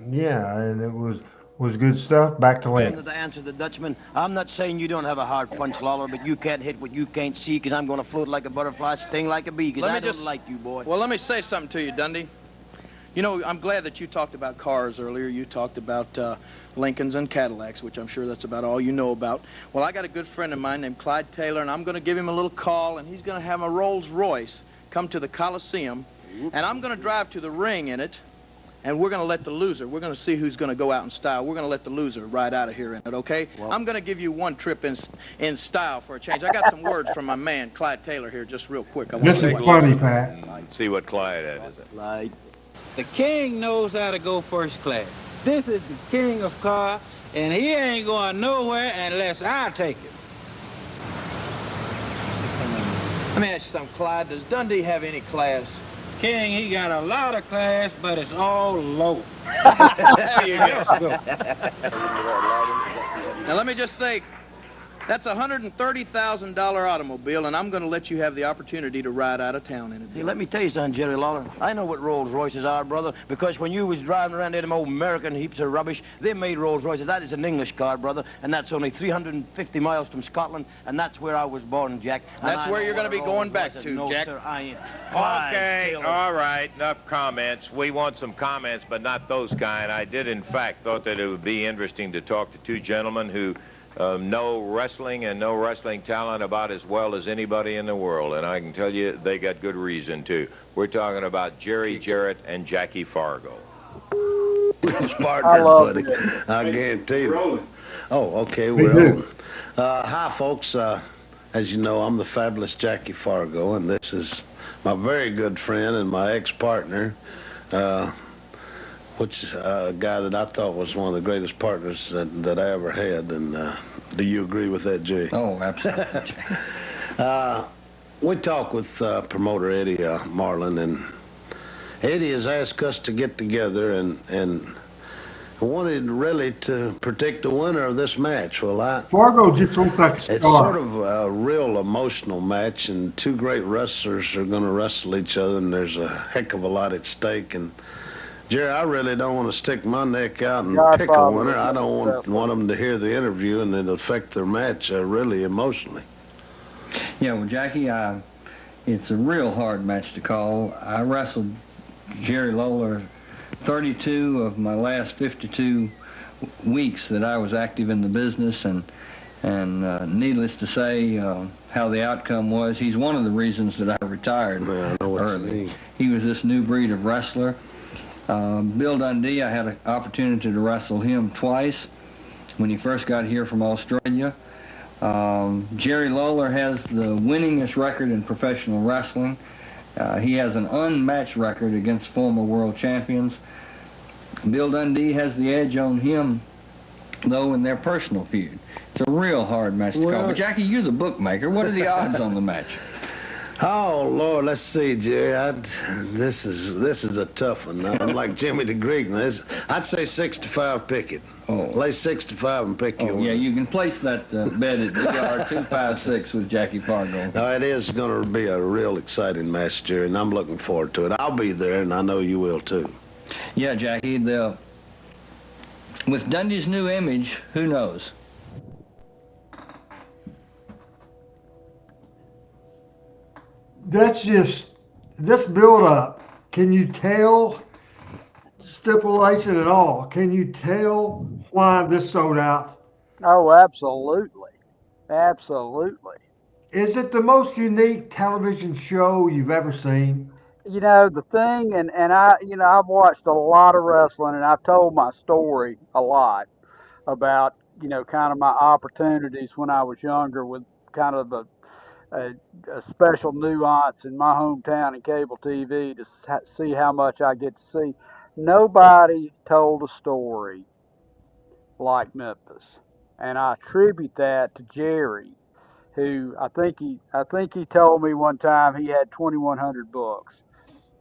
Yeah, and it was good stuff. Back to Lynn. To answer the Dutchman, I'm not saying you don't have a hard punch, Lawler, but you can't hit what you can't see, because I'm going to float like a butterfly, sting like a bee, because I don't like you, boy. Well, let me say something to you, Dundee. You know, I'm glad that you talked about cars earlier. You talked about Lincolns and Cadillacs, which I'm sure that's about all you know about. Well, I got a good friend of mine named Clyde Taylor, and I'm going to give him a little call, and he's going to have a Rolls Royce come to the Coliseum, and I'm going to drive to the ring in it, and we're going to let the loser, we're going to see who's going to go out in style. We're going to let the loser ride out of here in it, okay? Well, I'm going to give you one trip in style for a change. I got some words from my man, Clyde Taylor, here, just real quick. This is funny, Pat. See what Clyde has. Clyde. The king knows how to go first class. This is the king of cars, and he ain't going nowhere unless I take him. Let me ask you something, Clyde. Does Dundee have any class? King, he got a lot of class, but it's all low. There you go. Now, let me just say, that's a $130,000 automobile, and I'm going to let you have the opportunity to ride out of town in it. Hey, let me tell you something, Jerry Lawler. I know what Rolls Royces are, brother, because when you was driving around them old American heaps of rubbish, they made Rolls Royces. That is an English car, brother, and that's only 350 miles from Scotland, and that's where I was born, Jack. That's where you're going to be going back to, no, Jack. Sir, I ain't. Okay, all right, enough comments. We want some comments, but not those kind. I did, in fact, thought that it would be interesting to talk to 2 gentlemen who know wrestling and know wrestling talent about as well as anybody in the world, and I can tell you they got good reason to. We're talking about Jerry Jarrett and Jackie Fargo. Partner, buddy. I guarantee you. Oh, okay, we're on. Hi, folks. As you know, I'm the fabulous Jackie Fargo, and this is my very good friend and my ex-partner. which a guy that I thought was one of the greatest partners that I ever had. And do you agree with that, Jerry? Oh, absolutely. We talked with promoter Eddie Marlin, and Eddie has asked us to get together and wanted really to predict the winner of this match. Well, Fargo just looks like a star. It's sort of a real emotional match, and two great wrestlers are going to wrestle each other, and there's a heck of a lot at stake. And Jerry, I really don't want to stick my neck out and pick a winner. I don't want them to hear the interview and it affect their match really emotionally. Yeah, well, Jackie, it's a real hard match to call. I wrestled Jerry Lawler 32 of my last 52 weeks that I was active in the business, and needless to say, how the outcome was, he's one of the reasons that I retired early. He was this new breed of wrestler. Bill Dundee, I had an opportunity to wrestle him twice when he first got here from Australia. Jerry Lawler has the winningest record in professional wrestling. He has an unmatched record against former world champions. Bill Dundee has the edge on him, though, in their personal feud. It's a real hard match to call. But, Jackie, you're the bookmaker. What are the odds on the match? Oh, Lord, let's see, Jerry. This is a tough one. I'm like Jimmy the Greek. I'd say 65 pick it. Oh. Lay 65 and pick you. Yeah, you can place that bet at DR 256 with Jackie Fargo. No, it is going to be a real exciting match, Jerry, and I'm looking forward to it. I'll be there, and I know you will, too. Yeah, Jackie, with Dundee's new image, who knows? That's just this build-up. Can you tell stipulation at all? Can you tell why this sold out? Oh, absolutely. Absolutely. Is it the most unique television show you've ever seen? You know, the thing, and I've watched a lot of wrestling, and I've told my story a lot about, kind of my opportunities when I was younger with kind of a special nuance in my hometown in cable TV to see how much I get to see. Nobody told a story like Memphis, and I attribute that to Jerry, who I think he told me one time he had 2,100 books,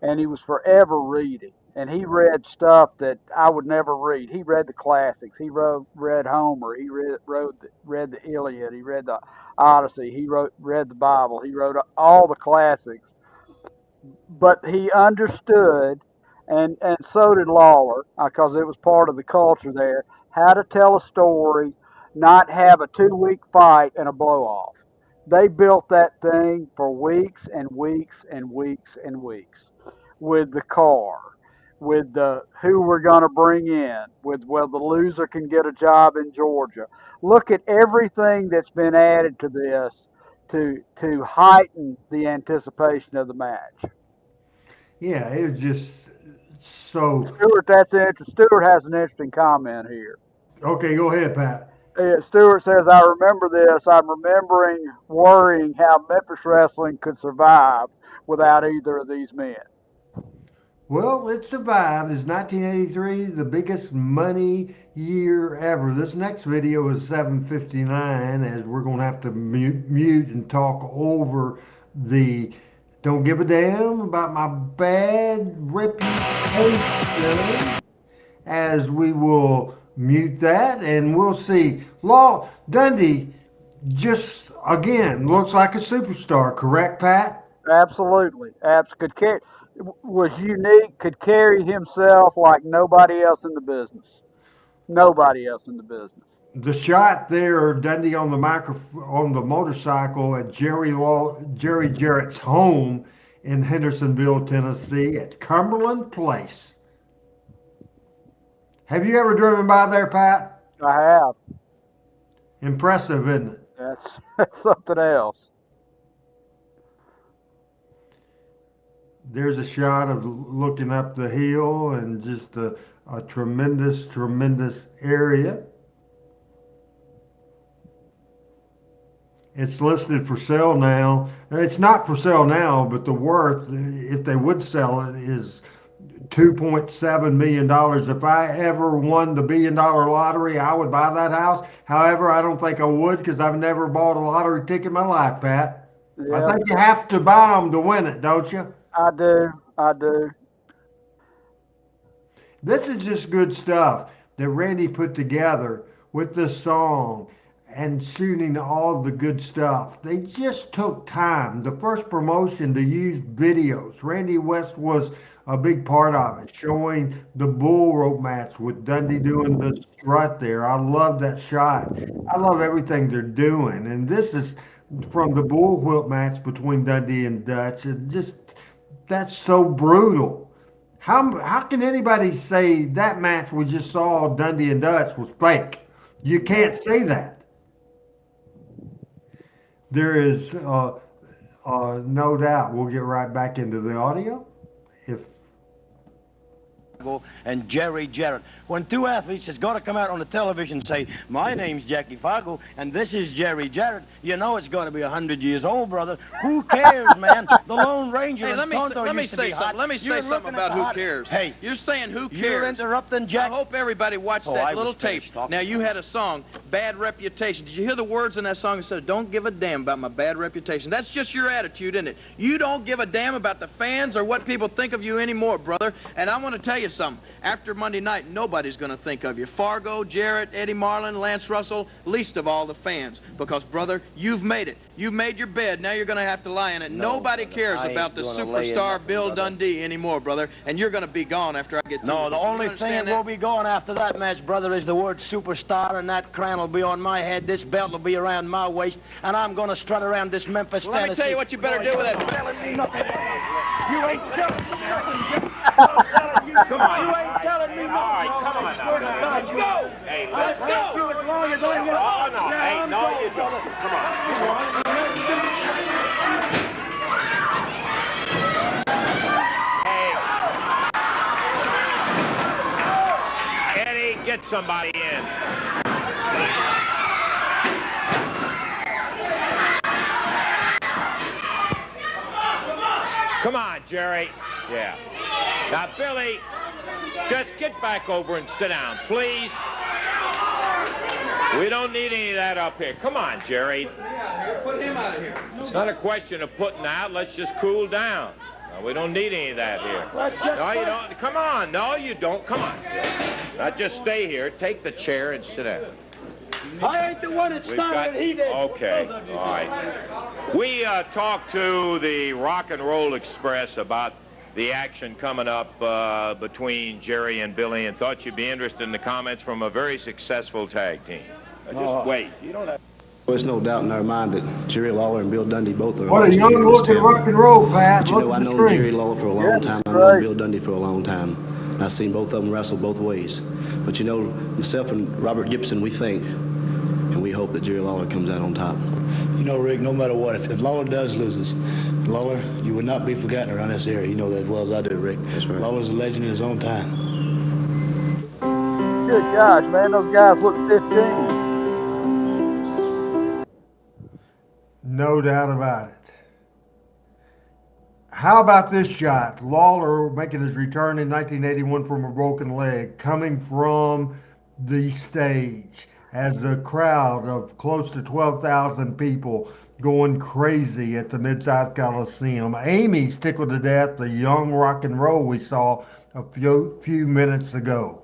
and he was forever reading. And he read stuff that I would never read. He read the classics. He read Homer. He read the Iliad. He read the Odyssey. He read the Bible. He wrote all the classics. But he understood, and so did Lawler, because it was part of the culture there, how to tell a story, not have a 2-week fight and a blow-off. They built that thing for weeks and weeks and weeks and weeks with the car, with the who we're going to bring in, with the loser can get a job in Georgia. Look at everything that's been added to this to heighten the anticipation of the match. Yeah, it was just so. Stewart has an interesting comment here. Okay, go ahead, Pat. Stewart says, I remember this. I'm remembering worrying how Memphis wrestling could survive without either of these men. Well, it survived. It's 1983, the biggest money year ever. This next video is 7:59, as we're going to have to mute and talk over the don't give a damn about my bad reputation, as we will mute that, and we'll see. Dundee just, again, looks like a superstar, correct, Pat? Absolutely. Was unique, could carry himself like nobody else in the business. Nobody else in the business. The shot there, Dundee on the motorcycle at Jerry Jarrett's home in Hendersonville, Tennessee, at Cumberland Place. Have you ever driven by there, Pat? I have. Impressive, isn't it? That's something else. There's a shot of looking up the hill and just a tremendous, tremendous area. It's listed for sale now. It's not for sale now, but the worth, if they would sell it, is $2.7 million. If I ever won the $1 billion lottery, I would buy that house. However, I don't think I would because I've never bought a lottery ticket in my life, Pat. Yeah, I think you have to buy them to win it, don't you? I do. I do. This is just good stuff that Randy put together with this song and shooting all the good stuff. They just took time. The first promotion to use videos. Randy West was a big part of it, showing the bull rope match with Dundee doing the strut there. I love that shot. I love everything they're doing. And this is from the bullwhip match between Dundee and Dutch. And just, that's so brutal. How can anybody say that match we just saw Dundee and Dutch was fake? You can't say that. There is no doubt. We'll get right back into the audio. If and Jerry Jarrett. When two athletes has got to come out on the television and say, my name's Jackie Fargo, and this is Jerry Jarrett, you know it's going to be 100 years old, brother. Who cares, man? The Lone Ranger Hey, and let Tonto me used to say be something. hot. Let me say You're something looking at about the who hot- cares. Hey, You're saying who cares. you're interrupting Jack. I hope everybody watched Oh, that I little was tape. finished talking Now, you had a song, Bad Reputation. Did you hear the words in that song? It said, don't give a damn about my bad reputation. That's just your attitude, isn't it? You don't give a damn about the fans or what people think of you anymore, brother. And I want to tell you something. After Monday night, nobody's going to think of you. Fargo, Jarrett, Eddie Marlin, Lance Russell, least of all the fans. Because, brother, you've made it. You've made your bed. Now you're going to have to lie in it. No, Nobody brother, cares I ain't about the gonna lay in superstar nothing, Bill brother. Dundee anymore, brother. And you're going to be gone after I get through. No, with the this. You only thing understand that will that? be going after that match, brother, is the word superstar, and that crown will be on my head. This belt will be around my waist, and I'm going to strut around this Memphis, Well, let me Tennessee. tell you what you better do with that. Telling me nothing. You ain't telling me nothing. Come on. You ain't telling me nothing. All right, come on now. Let's go. Hey, I'll let's take go. you as long as I can. Oh, no. Yeah, Hey, I'm no, going, you don't. brother. Come on. Hey. Eddie, get somebody in. Come on, Jerry. Yeah. Now, Billy, just get back over and sit down, please. We don't need any of that up here. Come on, Jerry. Put him out of here. It's not a question of putting out. Let's just cool down. No, we don't need any of that here. No, you don't. Come on. No, you don't. Come on. Now, just stay here. Take the chair and sit down. I ain't the one that started it. He did. Okay. All right. We talked to the Rock and Roll Express about the action coming up between Jerry and Billy, and thought you'd be interested in the comments from a very successful tag team. Just wait. You don't have. There's no doubt in our mind that Jerry Lawler and Bill Dundee both are. What a young looking rock and roll, Pat. But you Look know, at I the know screen. Jerry Lawler for a long time. I've known Bill Dundee for a long time. And I've seen both of them wrestle both ways. But you know, myself and Robert Gibson, we think, and we hope that Jerry Lawler comes out on top. You know, Rick, no matter what, if Lawler does loses, Lawler, you will not be forgotten around this area. You know that as well as I do, Rick. That's right. Lawler's a legend in his own time. Good gosh, man, those guys look 15. No doubt about it. How about this shot? Lawler making his return in 1981 from a broken leg, coming from the stage as the crowd of close to 12,000 people going crazy at the Mid-South Coliseum. Amy's tickled to death, the young rock and roll we saw a few minutes ago.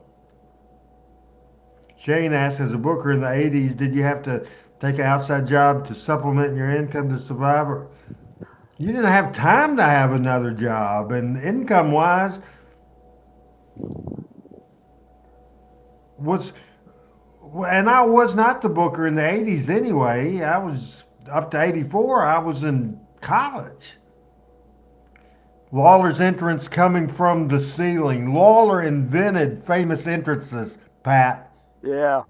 Shane asks, as a booker in the 80s, did you have to take an outside job to supplement your income to survive? Or you didn't have time to have another job, and income-wise, and I was not the booker in the 80s anyway. I was up to 84. I was in college. Lawler's entrance coming from the ceiling. Lawler invented famous entrances, Pat. Yeah.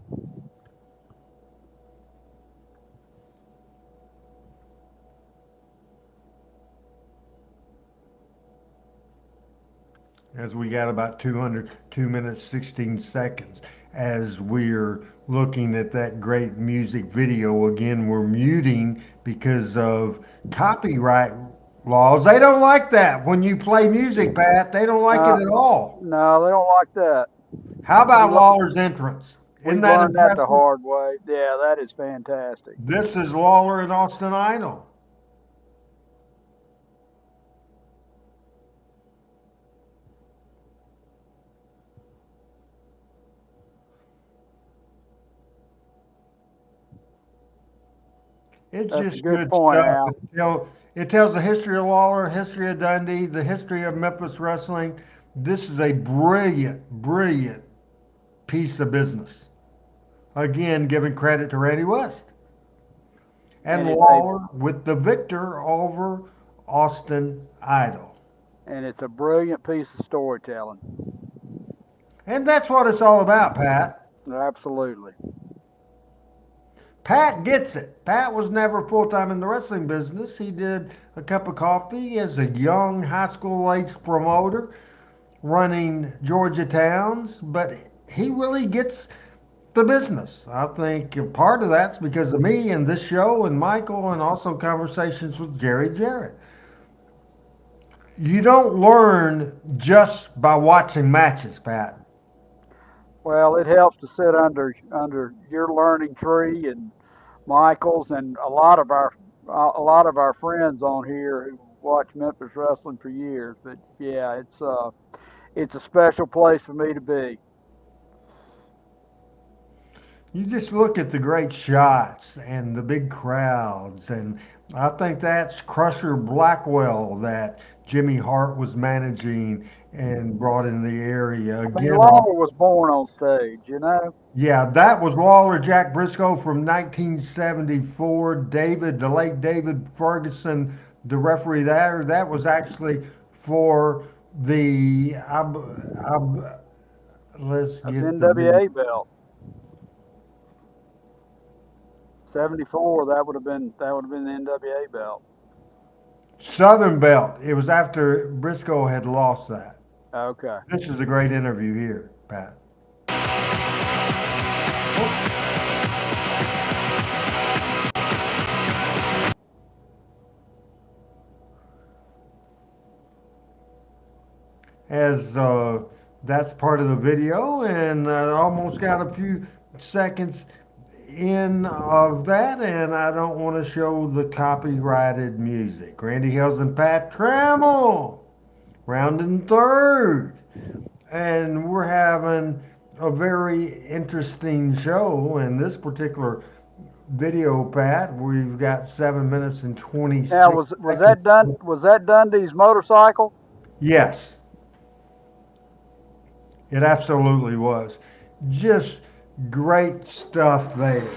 As we got about 2 minutes, 16 seconds. As we're looking at that great music video, again, we're muting because of copyright Laws. They don't like that when you play music, Pat. They don't like it at all. No, they don't like that. How about Lawler's entrance? Isn't We've that learned that impressive? the hard way. Yeah, that is fantastic. This is Lawler and Austin Idol. It's That's just a good good point, stuff. Al. It tells the history of Lawler, history of Dundee, the history of Memphis wrestling. This is a brilliant, brilliant piece of business. Again, giving credit to Randy West. And Lawler with the victor over Austin Idol. And it's a brilliant piece of storytelling. And that's what it's all about, Pat. Absolutely. Pat gets it. Pat was never full-time in the wrestling business. He did a cup of coffee as a young high school age promoter running Georgia Towns, but he really gets the business. I think part of that's because of me and this show and Michael and also conversations with Jerry Jarrett. You don't learn just by watching matches, Pat. Well, it helps to sit under your learning tree and Michael's and a lot of our friends on here who watch Memphis wrestling for years. But yeah, it's a special place for me to be. You just look at the great shots and the big crowds, and I think that's Crusher Blackwell that Jimmy Hart was managing and brought in the area. Again, Lawler was born on stage, you know? Yeah, that was Lawler Jack Briscoe from 1974. The late David Ferguson, the referee there. That was actually for the let's get NWA belt. 74. That would have been the NWA belt. Southern belt. It was after Briscoe had lost that. Okay. This is a great interview here, Pat. As that's part of the video, and I almost got a few seconds in of that, and I don't want to show the copyrighted music. Randy Hills and Pat Trammell, rounding third, and we're having a very interesting show in this particular video, Pat. We've got 7 minutes and 26 Now, was that Dundee's motorcycle? Yes. It absolutely was. Just great stuff there.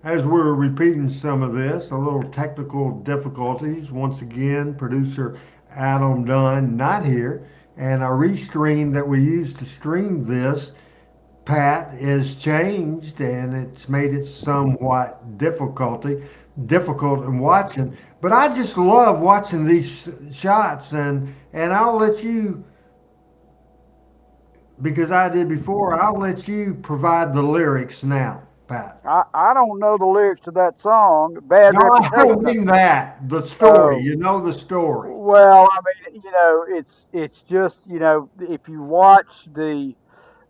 As we're repeating some of this, a little technical difficulties. Once again, producer Adam Dunn not here. And our restream that we used to stream this, Pat, is changed, and it's made it somewhat difficult in watching. But I just love watching these shots, and I'll let you, because I did before, I'll let you provide the lyrics now, Pat. I don't know the lyrics to that song. Bad No, I Reputation. don't mean that. The story. You know the story. Well, I mean, it's just, if you watch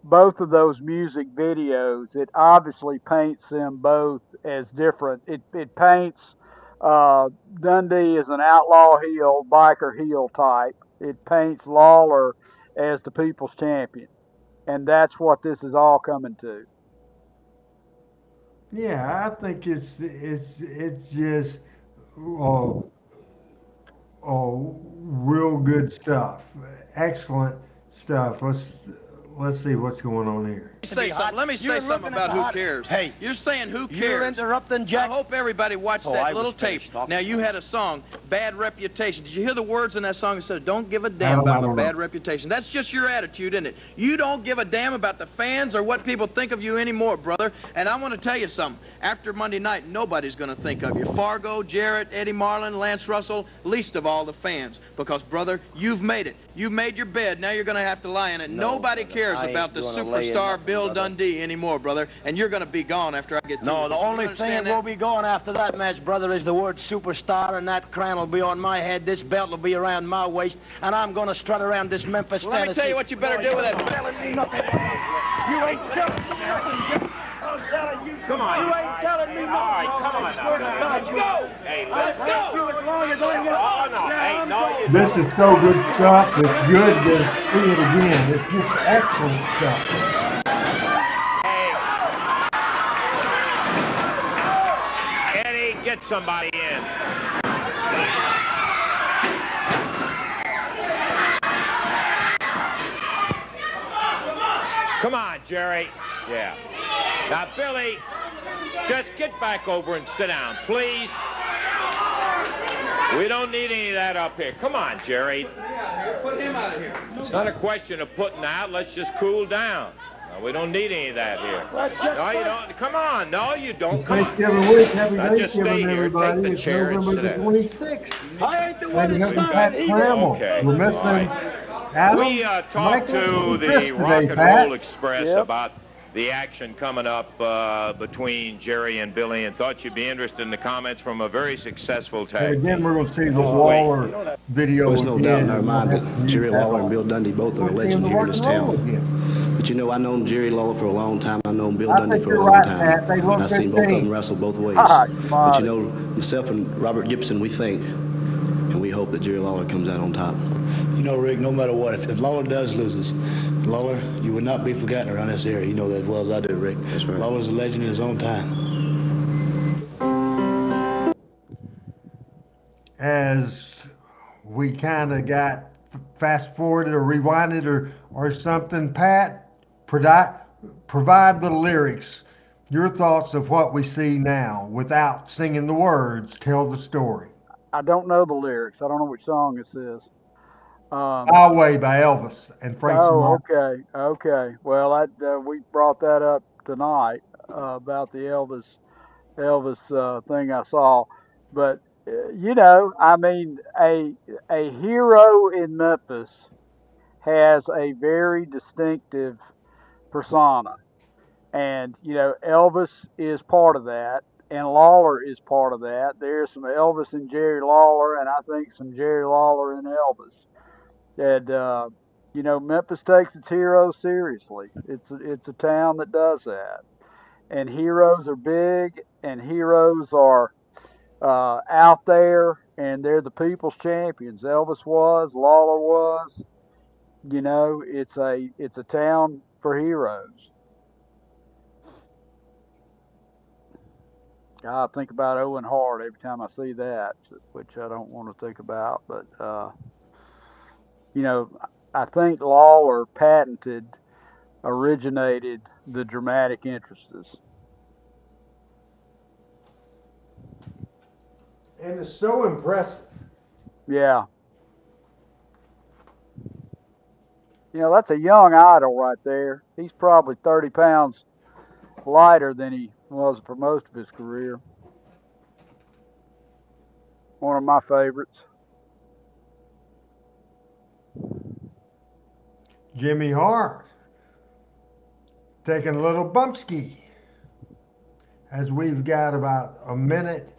both of those music videos, it obviously paints them both as different. It paints Dundee as an outlaw heel, biker heel type. It paints Lawler as the people's champion. And that's what this is all coming to. Yeah, I think it's just real good stuff. Excellent stuff. Let's see what's going on here. Let me say something about who cares. Hey, you're saying who cares. You're interrupting Jack. I hope everybody watched that little tape. Now, you had a song. bad reputation. Did you hear the words in that song? It said, don't give a damn about my bad reputation. That's just your attitude, isn't it? You don't give a damn about the fans or what people think of you anymore, brother. And I want to tell you something. After Monday night, nobody's going to think of you. Fargo, Jarrett, Eddie Marlin, Lance Russell, least of all the fans. Because, brother, you've made it. You've made your bed. Now you're going to have to lie in it. No, Nobody brother, cares I about the ain't gonna lay in superstar nothing, Bill brother. Dundee anymore, brother. And you're going to be gone after I get through. No, the only You thing understand that will that? be going after that match, brother, is the word superstar, and that crown will be on my head. This belt will be around my waist, and I'm going to strut around this Memphis, Well, let me Tennessee. tell you what you better do with that. Telling me nothing. You ain't telling me nothing. I'm telling you. Come on. You ain't telling me nothing. All right, come on now. Let's go. Hey, let's go. You as long as I get. Oh, no. Hey, no, you This is so good stuff. It's good to see it again. It's just excellent stuff. Eddie, get somebody in. Come on, Jerry. Yeah. Now, Billy, just get back over and sit down, please. We don't need any of that up here. Come on, Jerry. Put him out of here. It's not a question of putting out. Let's just cool down. No, we don't need any of that here. No, you don't. Come on. No, you don't. It's Come on. Thanksgiving week. Happy Now, just stay Thanksgiving, here. everybody. Take the It's chair and November sit the down. 26th. I ain't the one Happy that Hunting Pat started either. Trammell. Okay. We're missing All right. Adam, We talked Michael, to and the Chris Rock today, and Pat. Roll Express about the action coming up between Jerry and Billy, and thought you'd be interested in the comments from a very successful And tag. again, we're going to see the Waller video There's no doubt in our again. mind that Jerry Lawler and Bill Dundee both are a legend here in this town. But you know, I've known Jerry Lawler for a long time. I've known Bill Dundee for a long time. Pat. They look And I've seen both of them wrestle both ways. But you know, myself and Robert Gibson, we think and we hope that Jerry Lawler comes out on top. You know, Rick, no matter what, if Lawler does loses, Lawler, you will not be forgotten around this area. You know that as well as I do, Rick. That's right. Lawler's a legend in his own time. As we kind of got fast forwarded or rewinded or something, Pat, provide the lyrics, your thoughts of what we see now without singing the words. Tell the story. I don't know the lyrics. I don't know which song this is. My Way by Elvis and Frank Sinatra. Okay. Well, we brought that up tonight about the Elvis thing I saw, but you know, I mean, a hero in Memphis has a very distinctive persona, and you know, Elvis is part of that, and Lawler is part of that. There's some Elvis and Jerry Lawler, and I think some Jerry Lawler and Elvis. And you know, Memphis takes its heroes seriously. It's a town that does that, and heroes are big, and heroes are out there, and they're the people's champions. Elvis was, Lawler was. You know, it's a town for heroes. I think about Owen Hart every time I see that, which I don't want to think about, but. You know, I think Lawler originated the dramatic interests. And it's so impressive. Yeah. You know, that's a young idol right there. He's probably 30 pounds lighter than he was for most of his career. One of my favorites. Jimmy Hart taking a little bump ski as we've got about a minute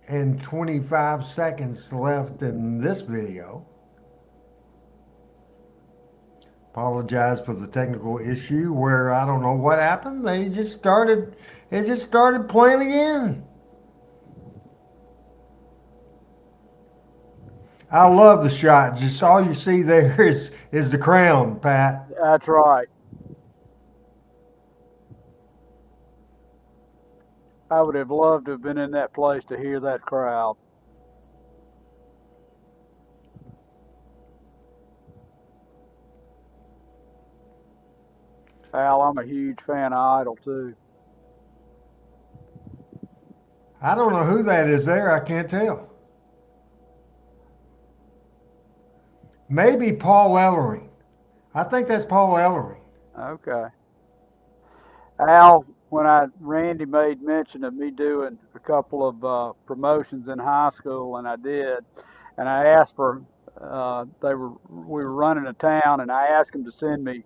and 25 seconds left in this video. Apologize for the technical issue where I don't know what happened. It just started playing again. I love the shot. Just all you see there is the crown, Pat. That's right. I would have loved to have been in that place to hear that crowd. Al, I'm a huge fan of Idol too. I don't know who that is there. I can't tell. Maybe Paul Ellering. I think that's Paul Ellering. Okay. Al, when Randy made mention of me doing a couple of promotions in high school, and I did, and I asked for we were running a town, and I asked them to send me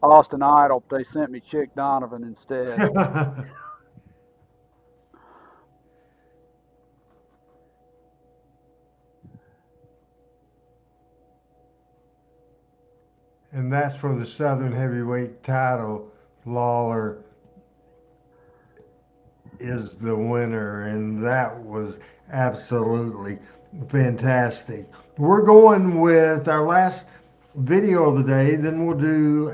Austin Idol, but they sent me Chick Donovan instead. And that's for the Southern Heavyweight title. Lawler is the winner, and that was absolutely fantastic. We're going with our last video of the day, then we'll do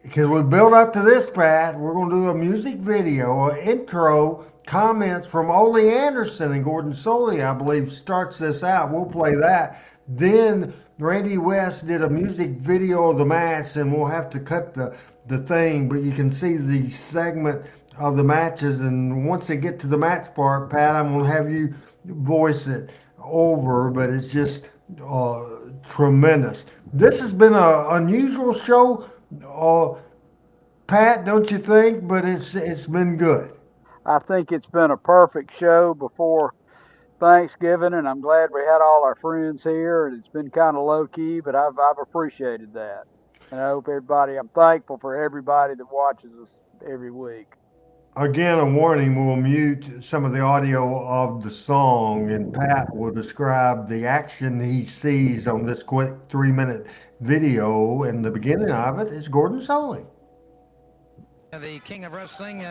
because we build up to this, Pat, we're going to do a music video, an intro, comments from Ole Anderson and Gordon Soley, I believe, starts this out. We'll play that. Then Randy West did a music video of the match, and we'll have to cut the thing, but you can see the segment of the matches. And once they get to the match part, Pat, I'm going to have you voice it over, but it's just tremendous. This has been an unusual show, Pat, don't you think? But it's been good. I think it's been a perfect show before Thanksgiving, and I'm glad we had all our friends here. And it's been kind of low key, but I've appreciated that. And I hope I'm thankful for everybody that watches us every week. Again, a warning, we'll mute some of the audio of the song, and Pat will describe the action he sees on this quick 3-minute video, and the beginning of it is Gordon Soley. The king of wrestling,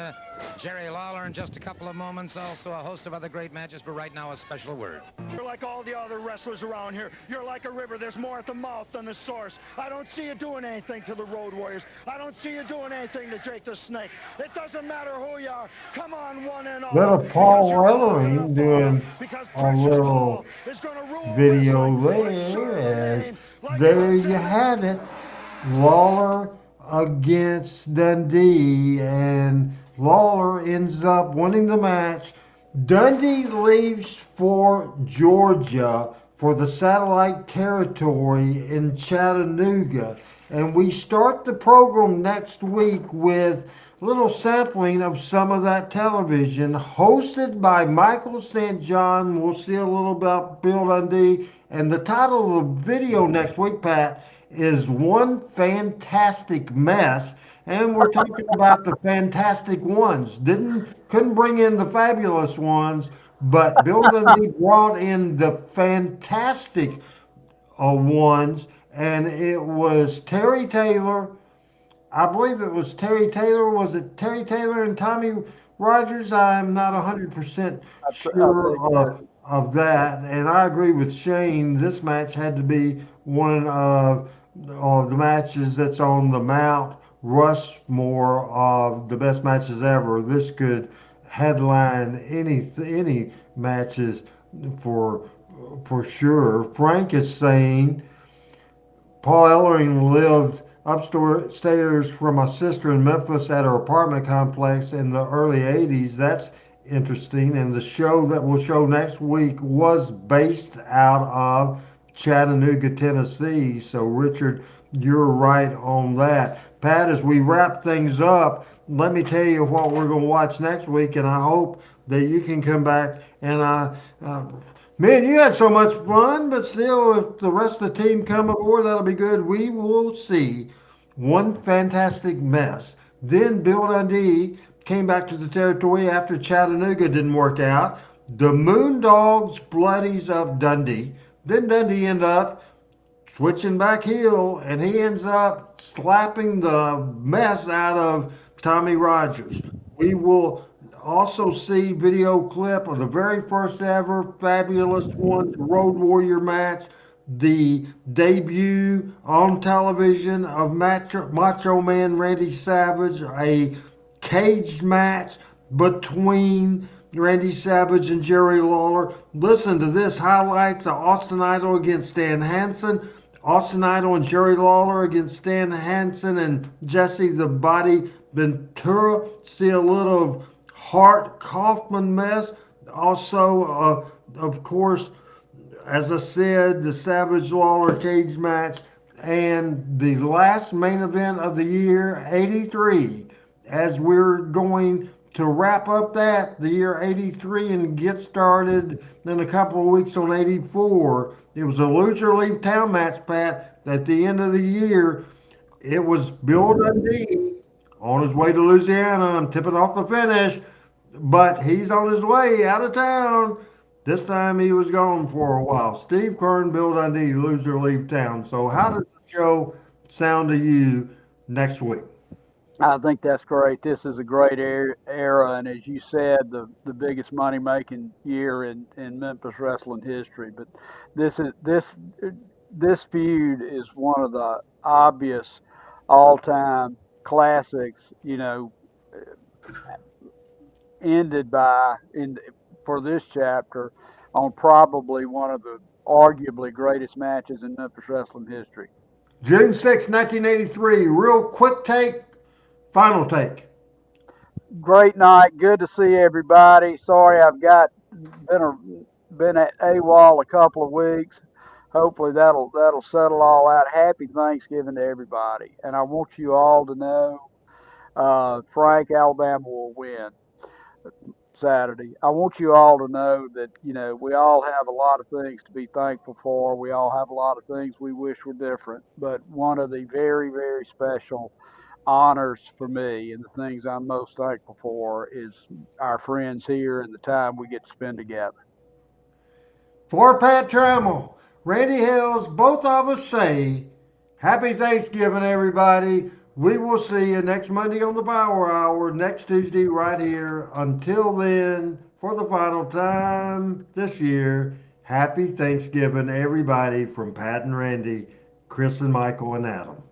Jerry Lawler, in just a couple of moments. Also a host of other great matches, but right now a special word. You're like all the other wrestlers around here. You're like a river. There's more at the mouth than the source. I don't see you doing anything to the Road Warriors. I don't see you doing anything to Jake the Snake. It doesn't matter who you are. Come on, one and all. Little Paul Ellering doing a little video there. There you had it. Lawler against Dundee, and Lawler ends up winning the match. Dundee leaves for Georgia for the satellite territory in Chattanooga, and we start the program next week with a little sampling of some of that television, hosted by Michael St. John. We'll see a little about Bill Dundee, and the title of the video next week, Pat, is One Fantastic Mess, and we're talking about the fantastic ones. Couldn't bring in the fabulous ones, but Bill Dundee brought in the fantastic ones, and it was Terry Taylor. I believe it was Terry Taylor. Was it Terry Taylor and Tommy Rogers? I'm not 100% sure of that, and I agree with Shane. This match had to be one of the matches that's on the Mount Rushmore of the best matches ever. This could headline any matches for sure. Frank is saying Paul Ellering lived upstairs from my sister in Memphis at her apartment complex in the early 80s. That's interesting. And the show that we'll show next week was based out of Chattanooga, Tennessee. So, Richard, you're right on that. Pat, as we wrap things up, let me tell you what we're going to watch next week, and I hope that you can come back. And man, you had so much fun, but still, if the rest of the team come aboard, that'll be good. We will see One Fantastic Mess. Then Bill Dundee came back to the territory after Chattanooga didn't work out. The Moondogs Bloodies of Dundee. Then Dundee ended up switching back heel, and he ends up slapping the mess out of Tommy Rogers. We will also see video clip of the very first ever Fabulous Ones Road Warrior match, the debut on television of Macho Man Randy Savage, a caged match between Randy Savage and Jerry Lawler. Listen to this, highlights of Austin Idol against Stan Hansen, Austin Idol and Jerry Lawler against Stan Hansen and Jesse the Body Ventura. See a little Hart Kaufman mess. Also, of course, as I said, the Savage Lawler cage match and the last main event of the year, 83. As we're going to wrap up the year 83 and get started in a couple of weeks on 84. It was a loser leave town match, Pat, at the end of the year. It was Bill Dundee on his way to Louisiana and tipping off the finish, but he's on his way out of town. This time he was gone for a while. Steve Kern, Bill Dundee, loser leave town. So how does the show sound to you next week? I think that's great. This is a great era, and as you said, the biggest money making year in Memphis wrestling history. But this feud is one of the obvious all time classics. Ended for this chapter on probably one of the arguably greatest matches in Memphis wrestling history. June 6, 1983. Real quick take, final take. Great night. Good to see everybody. Sorry I've been at AWOL a couple of weeks. Hopefully that'll settle all out. Happy Thanksgiving to everybody. And I want you all to know Frank, Alabama will win Saturday. I want you all to know that, we all have a lot of things to be thankful for. We all have a lot of things we wish were different. But one of the very, very special honors for me and the things I'm most thankful for is our friends here and the time we get to spend together. For Pat Trammell, Randy Hills, both of us say, Happy Thanksgiving, everybody. We will see you next Monday on the Power Hour, next Tuesday right here. Until then, for the final time this year, Happy Thanksgiving, everybody, from Pat and Randy, Chris and Michael and Adam.